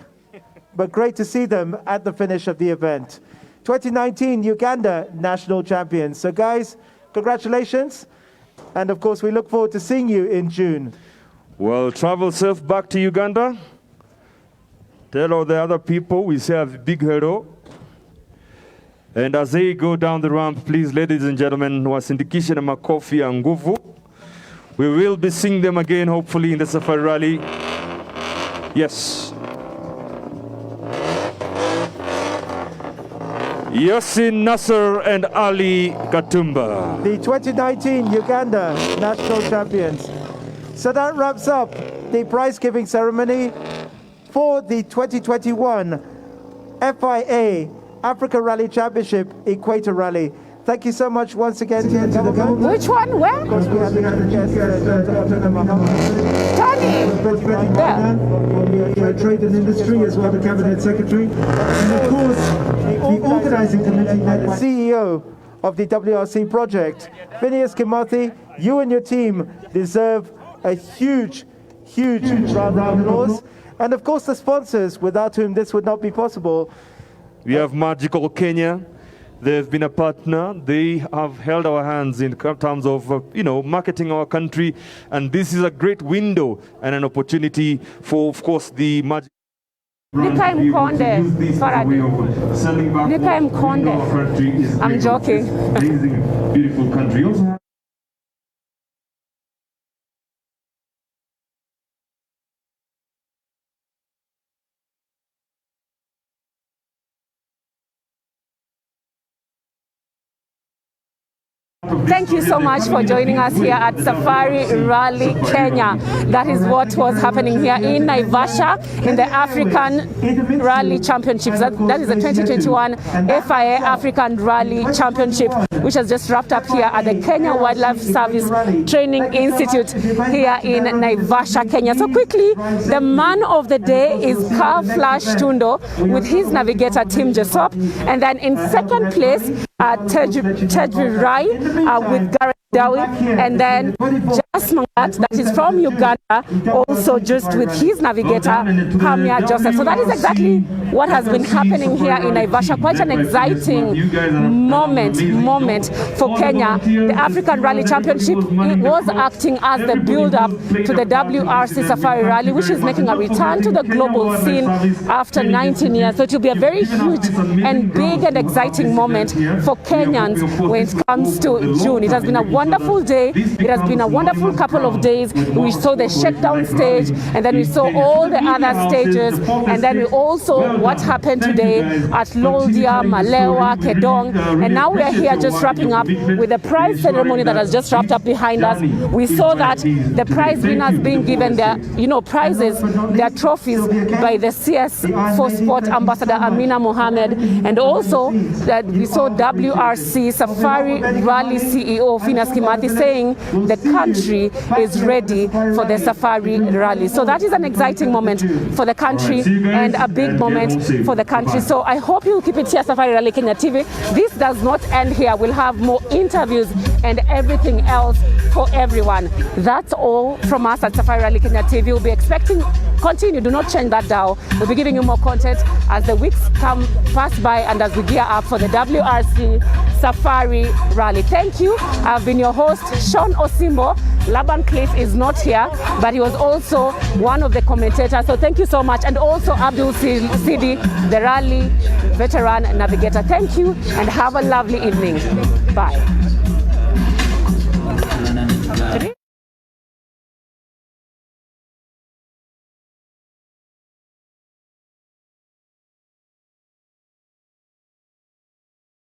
Speaker 1: But great to see them at the finish of the event. 2019 Uganda national champions. So guys, congratulations. And of course, we look forward to seeing you in June.
Speaker 21: Well, travel safe back to Uganda. Tell all the other people we say a big hello. And as they go down the ramp, please, ladies and gentlemen, wasindikishe na makofi ya nguvu. We will be seeing them again, hopefully, in the Safari Rally. Yes. Yasin Nasser and Ali Katumba.
Speaker 1: The 2019 Uganda national champions. So that wraps up the prize-giving ceremony for the 2021 FIA Africa Rally Championship Equator Rally. Thank you so much once again to the government.
Speaker 10: Which one? Where?
Speaker 1: Of course, we have the guest,
Speaker 10: Tony.
Speaker 1: For Trade and Industry, as well, the Cabinet Secretary. And of course, the organizing committee, the CEO of the WRC project, Phineas Kimathi. You and your team deserve a huge, huge round of applause. And of course, the sponsors, without whom this would not be possible.
Speaker 21: We have Magical Kenya. They've been a partner. They have held our hands in terms of, marketing our country. And this is a great window and an opportunity for, of course, the Magic.
Speaker 10: Nika Mkonde, Faradi. Nika Mkonde. I'm joking.
Speaker 21: Amazing, beautiful country.
Speaker 10: Thank you so much for joining us here at Safari Rally Kenya. That is what was happening here in Naivasha in the African Rally Championships. That is the 2021 FIA African Rally Championship, which has just wrapped up here at the Kenya Wildlife Service Training Institute here in Naivasha, Kenya. So quickly, the man of the day is Carl Flash Tundo with his navigator Tim Jessop, and then in second place Tejveer with Gareth, Dawe, and then logoMangat, that is from Uganda, also just with his navigator Kamya Joseph. So that is exactly what has been happening here in Naivasha. Quite an exciting moment for Kenya. The African Rally Championship, it was acting as the build-up to the WRC Safari Rally, which is making a return to the global scene after 19 years. So it will be a very huge and big and exciting moment for Kenyans when it comes to June. It has been a wonderful day. It has been a wonderful couple of days. We saw the shakedown stage, and then we saw all the other stages, and then we also what happened today at Loldia, Malewa, Kedong, and now we are here just wrapping up with the prize ceremony that has just wrapped up behind us. We saw that the prize winners being given their, prizes, their trophies by the CS4 Sport Ambassador Amina Mohammed, and also that we saw WRC Safari Rally CEO Finas Kimathi saying the country is ready for the Safari Rally. So that is an exciting moment for the country and a big moment for the country. So I hope you keep it here, Safari Rally Kenya TV. This does not end here. We'll have more interviews and everything else for everyone. That's all from us at Safari Rally Kenya TV. We'll be expecting, continue, do not change that dial. We'll be giving you more content as the weeks pass by and as we gear up for the WRC Safari Rally. Thank you. I've been your host, Sean Osimbo. Laban Cliff is not here, but he was also one of the commentators. So thank you so much. And also Abdul Sidi, the rally veteran navigator. Thank you and have a lovely evening. Bye.